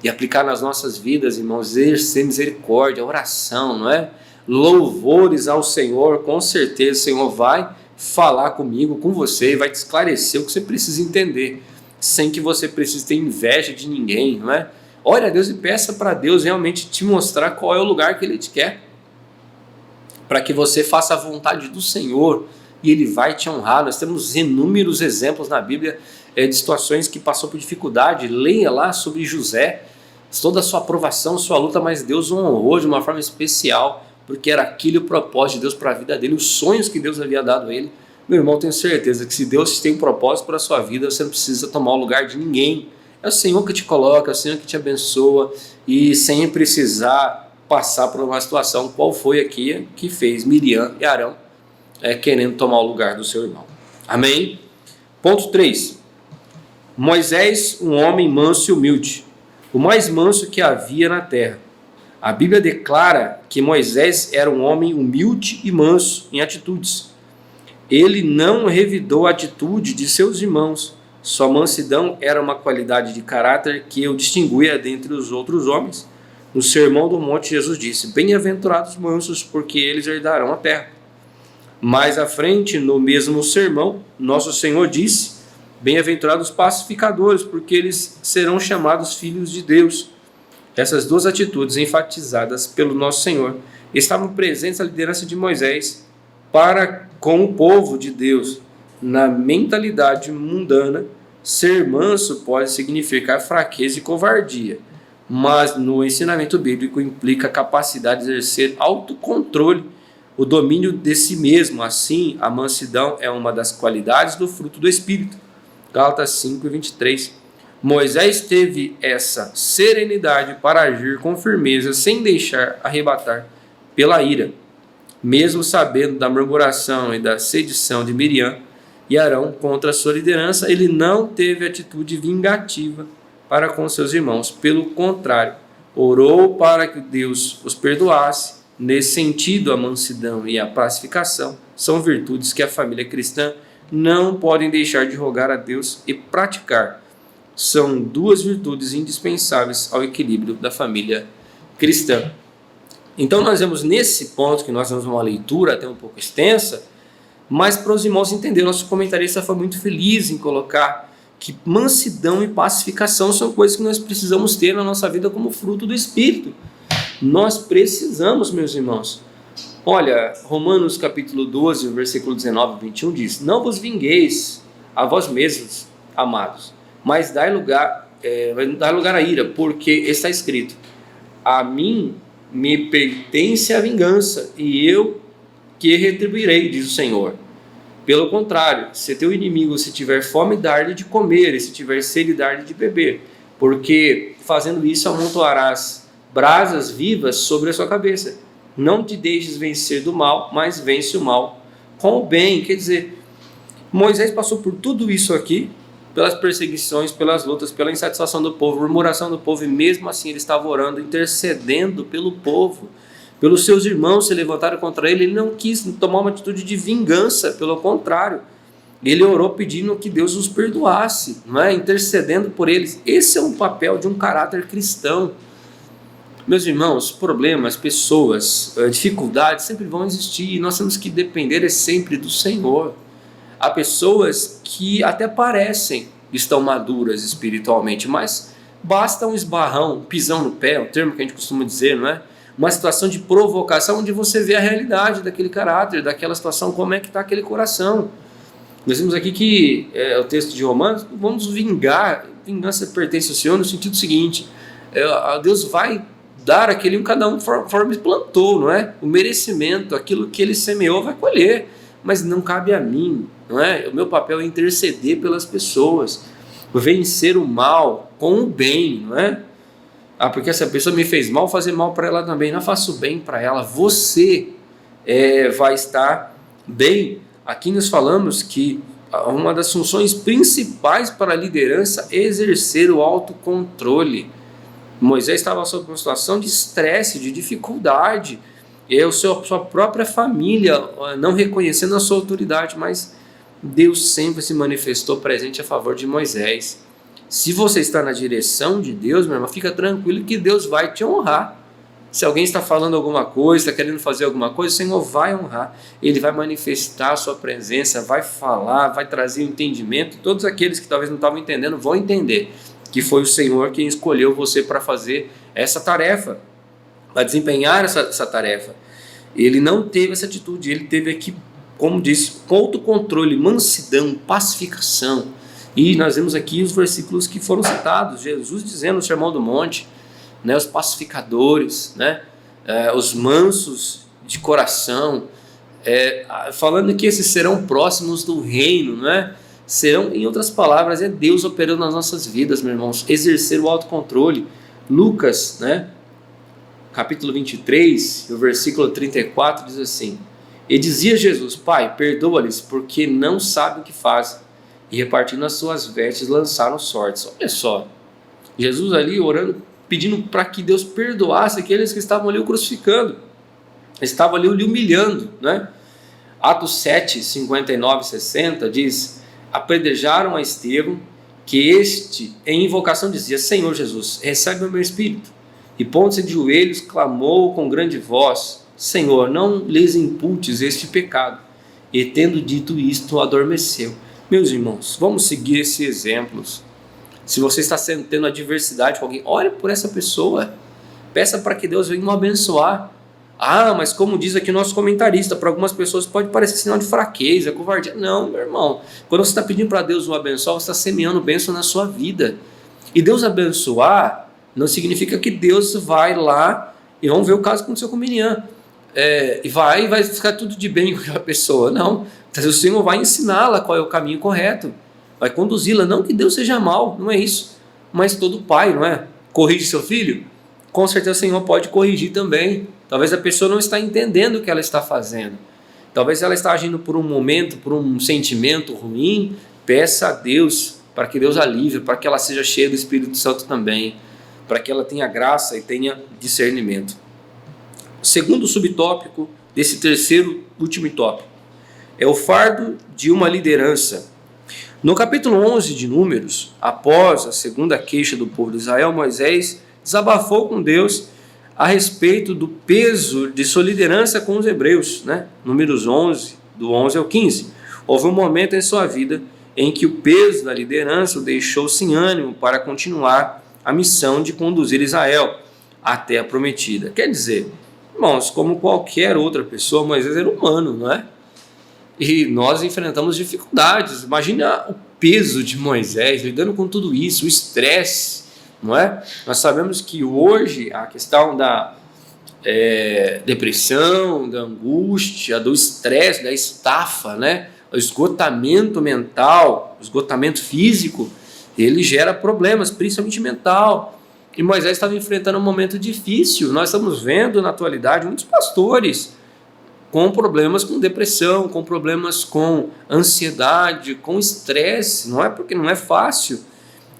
e aplicar nas nossas vidas, irmãos, exercer misericórdia, oração, não é? Louvores ao Senhor. Com certeza o Senhor vai falar comigo, com você, e vai te esclarecer o que você precisa entender, sem que você precise ter inveja de ninguém, não é? Ore a Deus e peça para Deus realmente te mostrar qual é o lugar que Ele te quer, para que você faça a vontade do Senhor, e Ele vai te honrar. Nós temos inúmeros exemplos na Bíblia de situações que passou por dificuldade. Leia lá sobre José, toda a sua aprovação, sua luta, mas Deus o honrou de uma forma especial, porque era aquele o propósito de Deus para a vida dele, os sonhos que Deus havia dado a ele. Meu irmão, tenho certeza que se Deus tem um propósito para a sua vida, você não precisa tomar o lugar de ninguém. É o Senhor que te coloca, é o Senhor que te abençoa, e sem precisar passar por uma situação qual foi aqui que fez Miriam e Arão querendo tomar o lugar do seu irmão. Amém? Ponto 3. Moisés, um homem manso e humilde, o mais manso que havia na terra. A Bíblia declara que Moisés era um homem humilde e manso em atitudes. Ele não revidou a atitude de seus irmãos. Sua mansidão era uma qualidade de caráter que o distinguia dentre os outros homens. No Sermão do Monte, Jesus disse: bem-aventurados mansos, porque eles herdarão a terra. Mais à frente, no mesmo sermão, nosso Senhor disse: bem-aventurados pacificadores, porque eles serão chamados filhos de Deus. Essas duas atitudes enfatizadas pelo nosso Senhor estavam presentes na liderança de Moisés para com o povo de Deus. Na mentalidade mundana, ser manso pode significar fraqueza e covardia, mas no ensinamento bíblico implica a capacidade de exercer autocontrole, o domínio de si mesmo. Assim, a mansidão é uma das qualidades do fruto do Espírito. Gálatas 5:23. Moisés teve essa serenidade para agir com firmeza, sem deixar arrebatar pela ira. Mesmo sabendo da murmuração e da sedição de Miriam e Arão contra a sua liderança, ele não teve atitude vingativa para com seus irmãos. Pelo contrário, orou para que Deus os perdoasse. Nesse sentido, a mansidão e a pacificação são virtudes que a família cristã não podem deixar de rogar a Deus e praticar. São duas virtudes indispensáveis ao equilíbrio da família cristã. Então nós vemos nesse ponto, que nós temos uma leitura até um pouco extensa, mas para os irmãos entenderem, nosso comentarista foi muito feliz em colocar que mansidão e pacificação são coisas que nós precisamos ter na nossa vida como fruto do Espírito. Nós precisamos, meus irmãos. Olha, Romanos capítulo 12, versículo 19 e 21 diz: não vos vingueis a vós mesmos, amados, mas dai lugar à ira, porque está escrito: a mim me pertence a vingança, e eu que retribuirei, diz o Senhor. Pelo contrário, se teu inimigo se tiver fome, dar-lhe de comer, e se tiver sede, dar-lhe de beber, porque fazendo isso amontoarás brasas vivas sobre a sua cabeça. Não te deixes vencer do mal, mas vence o mal com o bem. Quer dizer, Moisés passou por tudo isso aqui, pelas perseguições, pelas lutas, pela insatisfação do povo, murmuração do povo, e mesmo assim ele estava orando, intercedendo pelo povo, pelos seus irmãos se levantaram contra ele. Ele não quis tomar uma atitude de vingança, pelo contrário, ele orou pedindo que Deus os perdoasse, não é? Intercedendo por eles. Esse é um papel de um caráter cristão. Meus irmãos, problemas, pessoas, dificuldades sempre vão existir e nós temos que depender sempre do Senhor. Há pessoas que até parecem estão maduras espiritualmente, mas basta um esbarrão, um pisão no pé, o termo que a gente costuma dizer, não é? Uma situação de provocação onde você vê a realidade daquele caráter, daquela situação, como é que está aquele coração. Nós vimos aqui que o texto de Romanos, vamos vingar, vingança pertence ao Senhor no sentido seguinte, Deus vai dar aquele cada um conforme plantou, não é? O merecimento, aquilo que ele semeou vai colher, mas não cabe a mim, não é? O meu papel é interceder pelas pessoas, vencer o mal com o bem, não é? Porque essa pessoa me fez mal, fazer mal para ela também, não faço bem para ela, você vai estar bem. Aqui nós falamos que uma das funções principais para a liderança é exercer o autocontrole. Moisés estava sob uma situação de estresse, de dificuldade, sua própria família não reconhecendo a sua autoridade, mas Deus sempre se manifestou presente a favor de Moisés. Se você está na direção de Deus, meu irmão, fica tranquilo que Deus vai te honrar. Se alguém está falando alguma coisa, está querendo fazer alguma coisa, o Senhor vai honrar. Ele vai manifestar a sua presença, vai falar, vai trazer o entendimento. Todos aqueles que talvez não estavam entendendo vão entender que foi o Senhor quem escolheu você para fazer essa tarefa, para desempenhar essa tarefa. Ele não teve essa atitude, ele teve aqui, como disse, autocontrole, mansidão, pacificação. E nós vemos aqui os versículos que foram citados, Jesus dizendo no Sermão do Monte, né, os pacificadores, né, os mansos de coração, falando que esses serão próximos do reino, né? Serão, em outras palavras, é Deus operando nas nossas vidas, meus irmãos, exercer o autocontrole. Lucas, né, capítulo 23, o versículo 34 diz assim: e dizia Jesus, Pai, perdoa-lhes, porque não sabem o que fazem. E repartindo as suas vestes, lançaram sortes. Olha só, Jesus ali orando, pedindo para que Deus perdoasse aqueles que estavam ali o crucificando, estavam ali o humilhando, né? Atos 7, 59 e 60 diz: apedrejaram a Estevão, que este em invocação dizia, Senhor Jesus, recebe o meu espírito. E pondo-se de joelhos, clamou com grande voz, Senhor, não lhes imputes este pecado. E tendo dito isto, adormeceu. Meus irmãos, vamos seguir esses exemplos. Se você está tendo adversidade com alguém, ore por essa pessoa, peça para que Deus venha o abençoar. Mas como diz aqui o nosso comentarista, para algumas pessoas pode parecer sinal de fraqueza, covardia. Não, meu irmão, quando você está pedindo para Deus o abençoar, você está semeando bênção na sua vida. E Deus abençoar não significa que Deus vai lá e vamos ver o caso que aconteceu com o Miriam. E vai ficar tudo de bem com aquela pessoa. Não, o Senhor vai ensiná-la qual é o caminho correto, vai conduzi-la. Não que Deus seja mau, não é isso, mas todo pai, não é? Corrige seu filho? Com certeza o Senhor pode corrigir também. Talvez a pessoa não está entendendo o que ela está fazendo, talvez ela está agindo por um momento, por um sentimento ruim. Peça a Deus para que Deus alivie, para que ela seja cheia do Espírito Santo também, para que ela tenha graça e tenha discernimento. O segundo subtópico desse terceiro último tópico é o fardo de uma liderança. No capítulo 11 de Números, após a segunda queixa do povo de Israel, Moisés desabafou com Deus a respeito do peso de sua liderança com os hebreus, né? Números 11, do 11 ao 15. Houve um momento em sua vida em que o peso da liderança o deixou sem ânimo para continuar a missão de conduzir Israel até a prometida. Quer dizer, irmãos, como qualquer outra pessoa, Moisés era humano, não é? E nós enfrentamos dificuldades. Imagina o peso de Moisés lidando com tudo isso, o estresse, não é? Nós sabemos que hoje a questão da depressão, da angústia, do estresse, da estafa, né? O esgotamento mental, o esgotamento físico, ele gera problemas, principalmente mental. E Moisés estava enfrentando um momento difícil. Nós estamos vendo na atualidade muitos pastores com problemas com depressão, com problemas com ansiedade, com estresse. Não é porque não é fácil.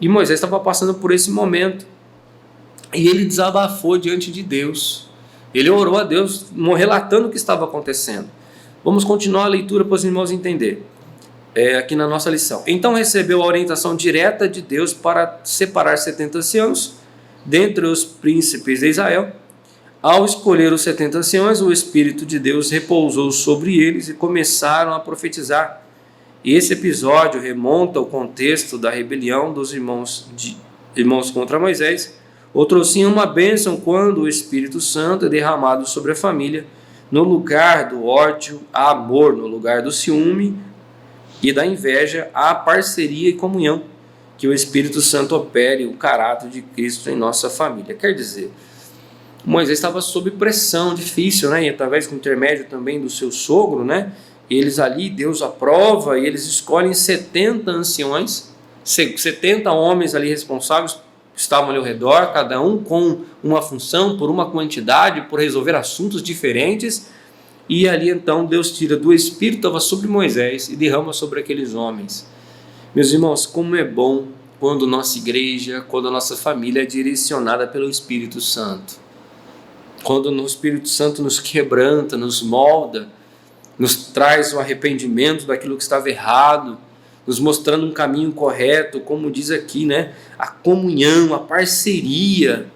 E Moisés estava passando por esse momento. E ele desabafou diante de Deus. Ele orou a Deus, relatando o que estava acontecendo. Vamos continuar a leitura para os irmãos entenderem. Aqui na nossa lição. Então recebeu a orientação direta de Deus para separar 70 anciãos dentre os príncipes de Israel. Ao escolher os 70 anciões, o Espírito de Deus repousou sobre eles e começaram a profetizar. E esse episódio remonta ao contexto da rebelião dos irmãos contra Moisés, ou trouxe uma bênção quando o Espírito Santo é derramado sobre a família. No lugar do ódio, há amor; no lugar do ciúme e da inveja, há parceria e comunhão. Que o Espírito Santo opere o caráter de Cristo em nossa família. Quer dizer, Moisés estava sob pressão difícil, né? E através do intermédio também do seu sogro, né? Eles ali, Deus aprova e eles escolhem 70 anciões, 70 homens ali responsáveis, estavam ali ao redor, cada um com uma função, por uma quantidade, por resolver assuntos diferentes. E ali então Deus tira do Espírito, estava sobre Moisés, e derrama sobre aqueles homens. Meus irmãos, como é bom quando nossa igreja, quando a nossa família é direcionada pelo Espírito Santo. Quando o Espírito Santo nos quebranta, nos molda, nos traz o arrependimento daquilo que estava errado, nos mostrando um caminho correto, como diz aqui, né? A comunhão, a parceria,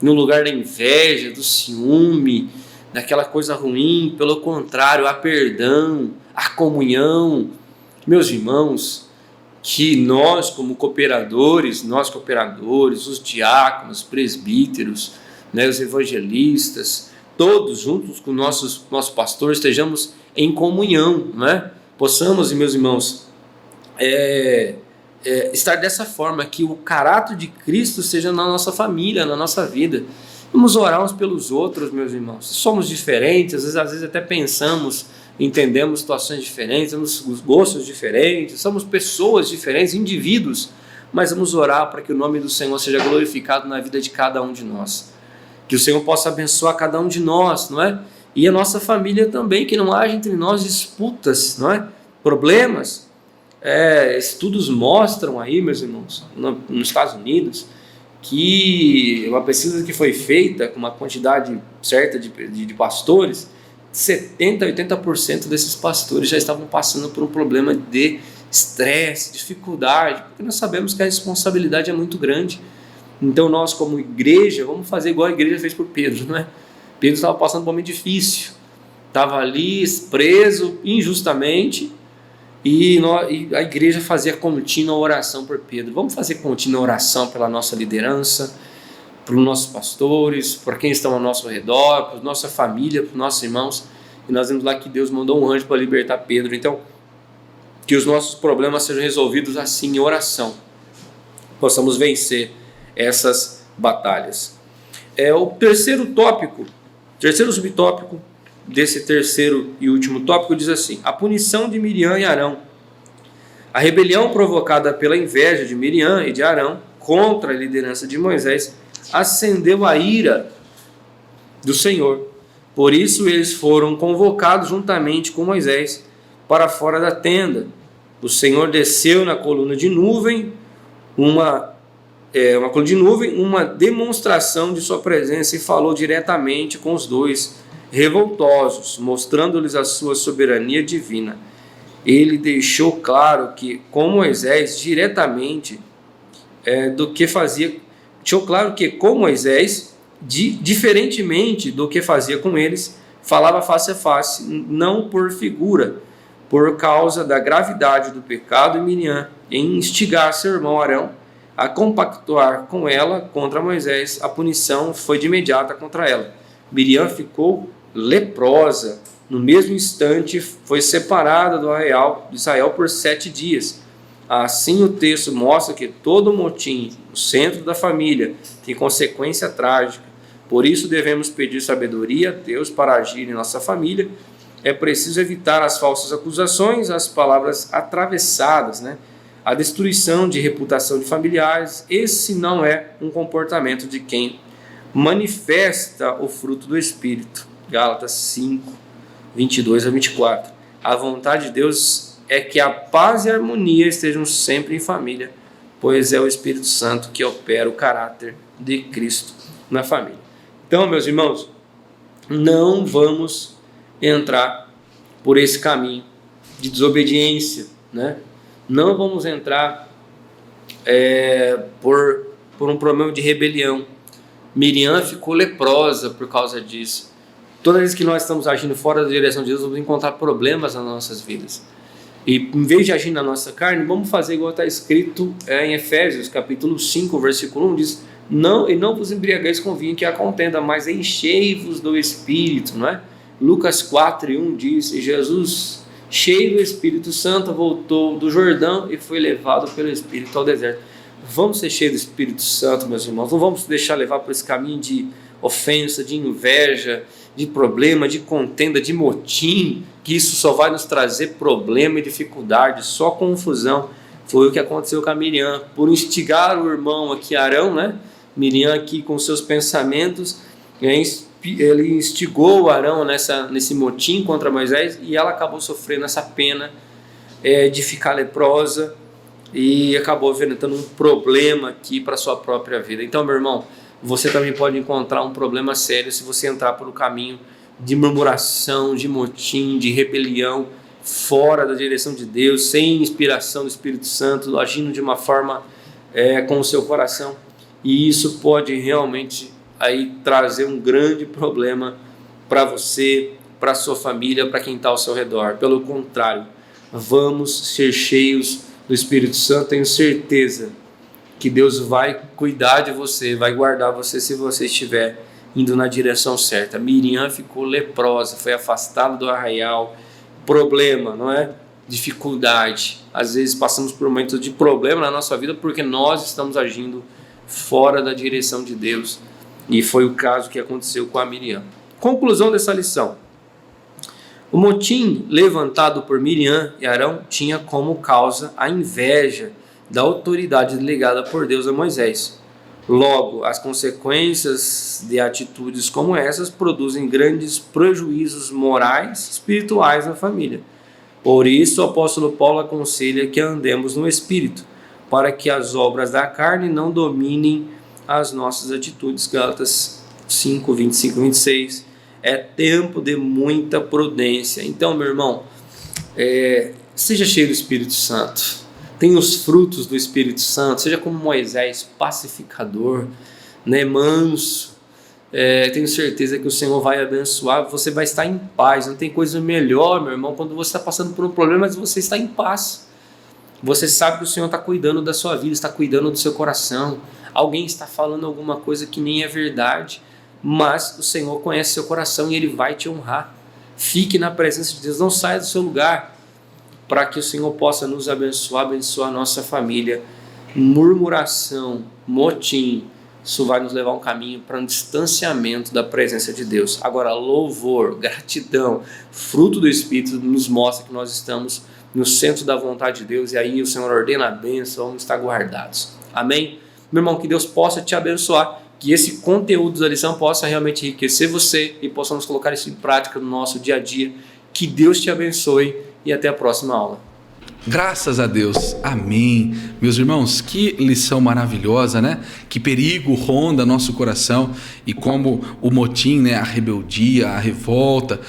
no lugar da inveja, do ciúme, daquela coisa ruim. Pelo contrário, a perdão, a comunhão. Meus irmãos, que nós como cooperadores, os diáconos, presbíteros, né, os evangelistas, todos juntos com nossos pastores, estejamos em comunhão, né? Possamos, meus irmãos, estar dessa forma, que o caráter de Cristo seja na nossa família, na nossa vida. Vamos orar uns pelos outros, meus irmãos. Somos diferentes, às vezes até pensamos, entendemos situações diferentes, temos gostos diferentes, somos pessoas diferentes, indivíduos, mas vamos orar para que o nome do Senhor seja glorificado na vida de cada um de nós. Que o Senhor possa abençoar cada um de nós, não é? E a nossa família também, que não haja entre nós disputas, não é? Problemas. Estudos mostram aí, meus irmãos, nos Estados Unidos, que uma pesquisa que foi feita com uma quantidade certa de pastores, 70% a 80% desses pastores já estavam passando por um problema de estresse, dificuldade, porque nós sabemos que a responsabilidade é muito grande. Então nós, como igreja, vamos fazer igual a igreja fez por Pedro, não é? Pedro estava passando por um momento difícil, estava ali preso injustamente, e a igreja fazia contínua oração por Pedro. Vamos fazer contínua oração pela nossa liderança, pelos nossos pastores, por quem estão ao nosso redor, por nossa família, por nossos irmãos. E nós vemos lá que Deus mandou um anjo para libertar Pedro. Então, que os nossos problemas sejam resolvidos assim, em oração, possamos vencer essas batalhas. O terceiro subtópico desse terceiro e último tópico diz assim: a punição de Miriam e Arão. A rebelião provocada pela inveja de Miriam e de Arão contra a liderança de Moisés acendeu a ira do Senhor. Por isso eles foram convocados juntamente com Moisés para fora da tenda. O Senhor desceu na coluna de nuvem, uma demonstração de sua presença, e falou diretamente com os dois revoltosos, mostrando-lhes a sua soberania divina. Ele deixou claro que com Moisés diferentemente do que fazia com eles, falava face a face, não por figura, por causa da gravidade do pecado de Miriam, em instigar seu irmão Arão a compactuar com ela contra Moisés. A punição foi de imediata contra ela. Miriam ficou leprosa. No mesmo instante foi separada do arraial de Israel por 7 dias. Assim o texto mostra que todo motim, o centro da família, tem consequência trágica. Por isso devemos pedir sabedoria a Deus para agir em nossa família. É preciso evitar as falsas acusações, as palavras atravessadas, né? A destruição de reputação de familiares. Esse não é um comportamento de quem manifesta o fruto do Espírito. Gálatas 5, 22 a 24. A vontade de Deus é que a paz e a harmonia estejam sempre em família, pois é o Espírito Santo que opera o caráter de Cristo na família. Então, meus irmãos, não vamos entrar por esse caminho de desobediência, né? Não vamos entrar por um problema de rebelião. Miriam ficou leprosa por causa disso. Toda vez que nós estamos agindo fora da direção de Deus, vamos encontrar problemas nas nossas vidas. E em vez de agir na nossa carne, vamos fazer igual está escrito em Efésios, capítulo 5, versículo 1, diz: não vos embriagueis com vinho que há contenda, mas enchei-vos do Espírito, não é? Lucas 4:1 diz: e Jesus, cheio do Espírito Santo, voltou do Jordão e foi levado pelo Espírito ao deserto. Vamos ser cheios do Espírito Santo, meus irmãos. Não vamos deixar levar por esse caminho de ofensa, de inveja, de problema, de contenda, de motim, que isso só vai nos trazer problema e dificuldade, só confusão. Foi o que aconteceu com a Miriam, por instigar o irmão aqui, Arão, né? Miriam aqui com seus pensamentos, ele instigou o Arão nesse motim contra Moisés, e ela acabou sofrendo essa pena de ficar leprosa, e acabou enfrentando um problema aqui para a sua própria vida. Então, meu irmão, você também pode encontrar um problema sério se você entrar por um caminho de murmuração, de motim, de rebelião, fora da direção de Deus, sem inspiração do Espírito Santo, agindo de uma forma com o seu coração. E isso pode realmente aí trazer um grande problema para você, para a sua família, para quem está ao seu redor. Pelo contrário, vamos ser cheios do Espírito Santo. Tenho certeza que Deus vai cuidar de você, vai guardar você se você estiver indo na direção certa. Miriam ficou leprosa, foi afastada do arraial. Problema, não é? Dificuldade. Às vezes passamos por momentos de problema na nossa vida porque nós estamos agindo fora da direção de Deus. E foi o caso que aconteceu com a Miriam. Conclusão dessa lição. O motim levantado por Miriam e Arão tinha como causa a inveja da autoridade delegada por Deus a Moisés. Logo, as consequências de atitudes como essas produzem grandes prejuízos morais e espirituais na família. Por isso, o apóstolo Paulo aconselha que andemos no Espírito, para que as obras da carne não dominem as nossas atitudes. Gálatas 5, 25 e 26. É tempo de muita prudência. Então, meu irmão, seja cheio do Espírito Santo. Tenha os frutos do Espírito Santo. Seja como Moisés, pacificador, né, manso. Tenho certeza que o Senhor vai abençoar. Você vai estar em paz. Não tem coisa melhor, meu irmão, quando você está passando por um problema, mas você está em paz. Você sabe que o Senhor está cuidando da sua vida, está cuidando do seu coração. Alguém está falando alguma coisa que nem é verdade, mas o Senhor conhece seu coração e Ele vai te honrar. Fique na presença de Deus, não saia do seu lugar, para que o Senhor possa nos abençoar a nossa família. Murmuração, motim, isso vai nos levar um caminho para um distanciamento da presença de Deus. Agora, louvor, gratidão, fruto do Espírito nos mostra que nós estamos no centro da vontade de Deus, e aí o Senhor ordena a bênção, vamos estar guardados. Amém? Meu irmão, que Deus possa te abençoar, que esse conteúdo da lição possa realmente enriquecer você e possamos colocar isso em prática no nosso dia a dia. Que Deus te abençoe e até a próxima aula. Graças a Deus, amém. Meus irmãos, que lição maravilhosa, né? Que perigo ronda nosso coração e como o motim, né? A rebeldia, a revolta,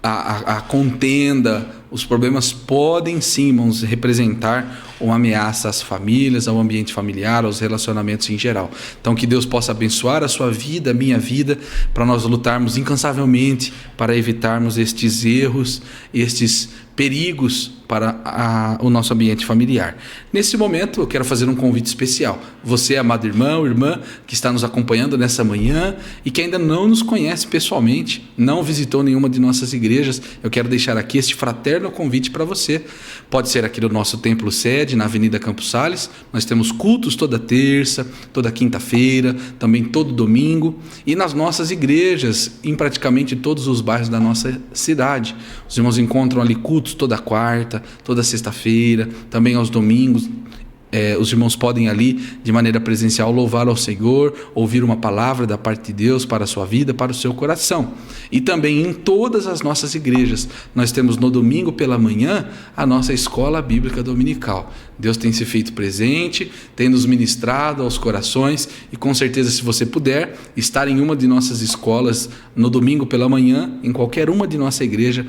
a contenda, os problemas podem sim, irmãos, representar uma ameaça às famílias, ao ambiente familiar, aos relacionamentos em geral. Então que Deus possa abençoar a sua vida, a minha vida, para nós lutarmos incansavelmente para evitarmos estes erros, estes perigos para o nosso ambiente familiar. Nesse momento eu quero fazer um convite especial. Você, amado irmão, irmã, que está nos acompanhando nessa manhã e que ainda não nos conhece pessoalmente, não visitou nenhuma de nossas igrejas, eu quero deixar aqui este fraterno convite para você. Pode ser aqui no nosso templo sede, na Avenida Campos Sales. Nós temos cultos toda terça, toda quinta-feira, também todo domingo, e nas nossas igrejas, em praticamente todos os bairros da nossa cidade. Os irmãos encontram ali cultos toda quarta, toda sexta-feira, também aos domingos. Os irmãos podem ali, de maneira presencial, louvar ao Senhor, ouvir uma palavra da parte de Deus para a sua vida, para o seu coração. E também em todas as nossas igrejas, nós temos no domingo pela manhã a nossa escola bíblica dominical. Deus tem se feito presente, tem nos ministrado aos corações e com certeza, se você puder estar em uma de nossas escolas no domingo pela manhã, em qualquer uma de nossa igreja,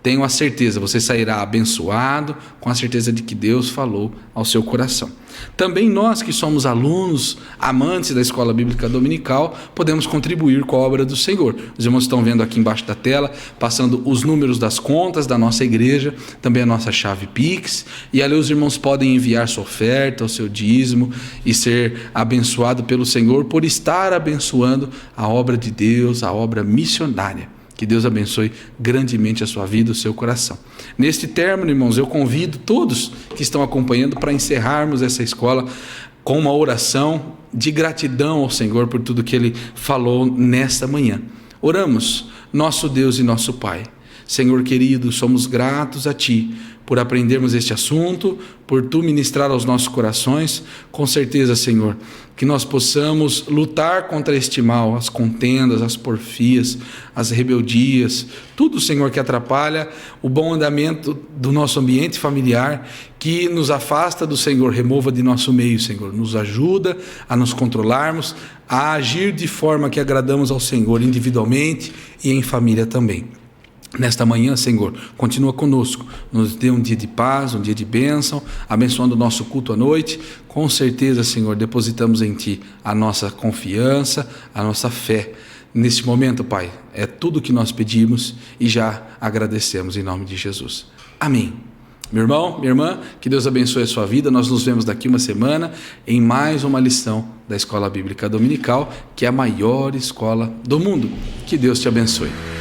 tenho a certeza, você sairá abençoado, com a certeza de que Deus falou ao seu coração. Também nós que somos alunos, amantes da Escola Bíblica Dominical, podemos contribuir com a obra do Senhor. Os irmãos estão vendo aqui embaixo da tela, passando os números das contas da nossa igreja, também a nossa chave Pix, e ali os irmãos podem enviar sua oferta, o seu dízimo, e ser abençoado pelo Senhor por estar abençoando a obra de Deus, a obra missionária. Que Deus abençoe grandemente a sua vida, o seu coração. Neste término, irmãos, eu convido todos que estão acompanhando para encerrarmos essa escola com uma oração de gratidão ao Senhor por tudo que Ele falou nesta manhã. Oramos, nosso Deus e nosso Pai. Senhor querido, somos gratos a Ti por aprendermos este assunto, por Tu ministrar aos nossos corações. Com certeza, Senhor, que nós possamos lutar contra este mal, as contendas, as porfias, as rebeldias, tudo, Senhor, que atrapalha o bom andamento do nosso ambiente familiar, que nos afasta do Senhor, remova de nosso meio, Senhor. Nos ajuda a nos controlarmos, a agir de forma que agradamos ao Senhor individualmente e em família também. Nesta manhã, Senhor, continua conosco, nos dê um dia de paz, um dia de bênção, abençoando o nosso culto à noite. Com certeza, Senhor, depositamos em Ti a nossa confiança, a nossa fé. Neste momento, Pai, é tudo o que nós pedimos e já agradecemos em nome de Jesus. Amém. Meu irmão, minha irmã, que Deus abençoe a sua vida. Nós nos vemos daqui uma semana em mais uma lição da Escola Bíblica Dominical, que é a maior escola do mundo. Que Deus te abençoe.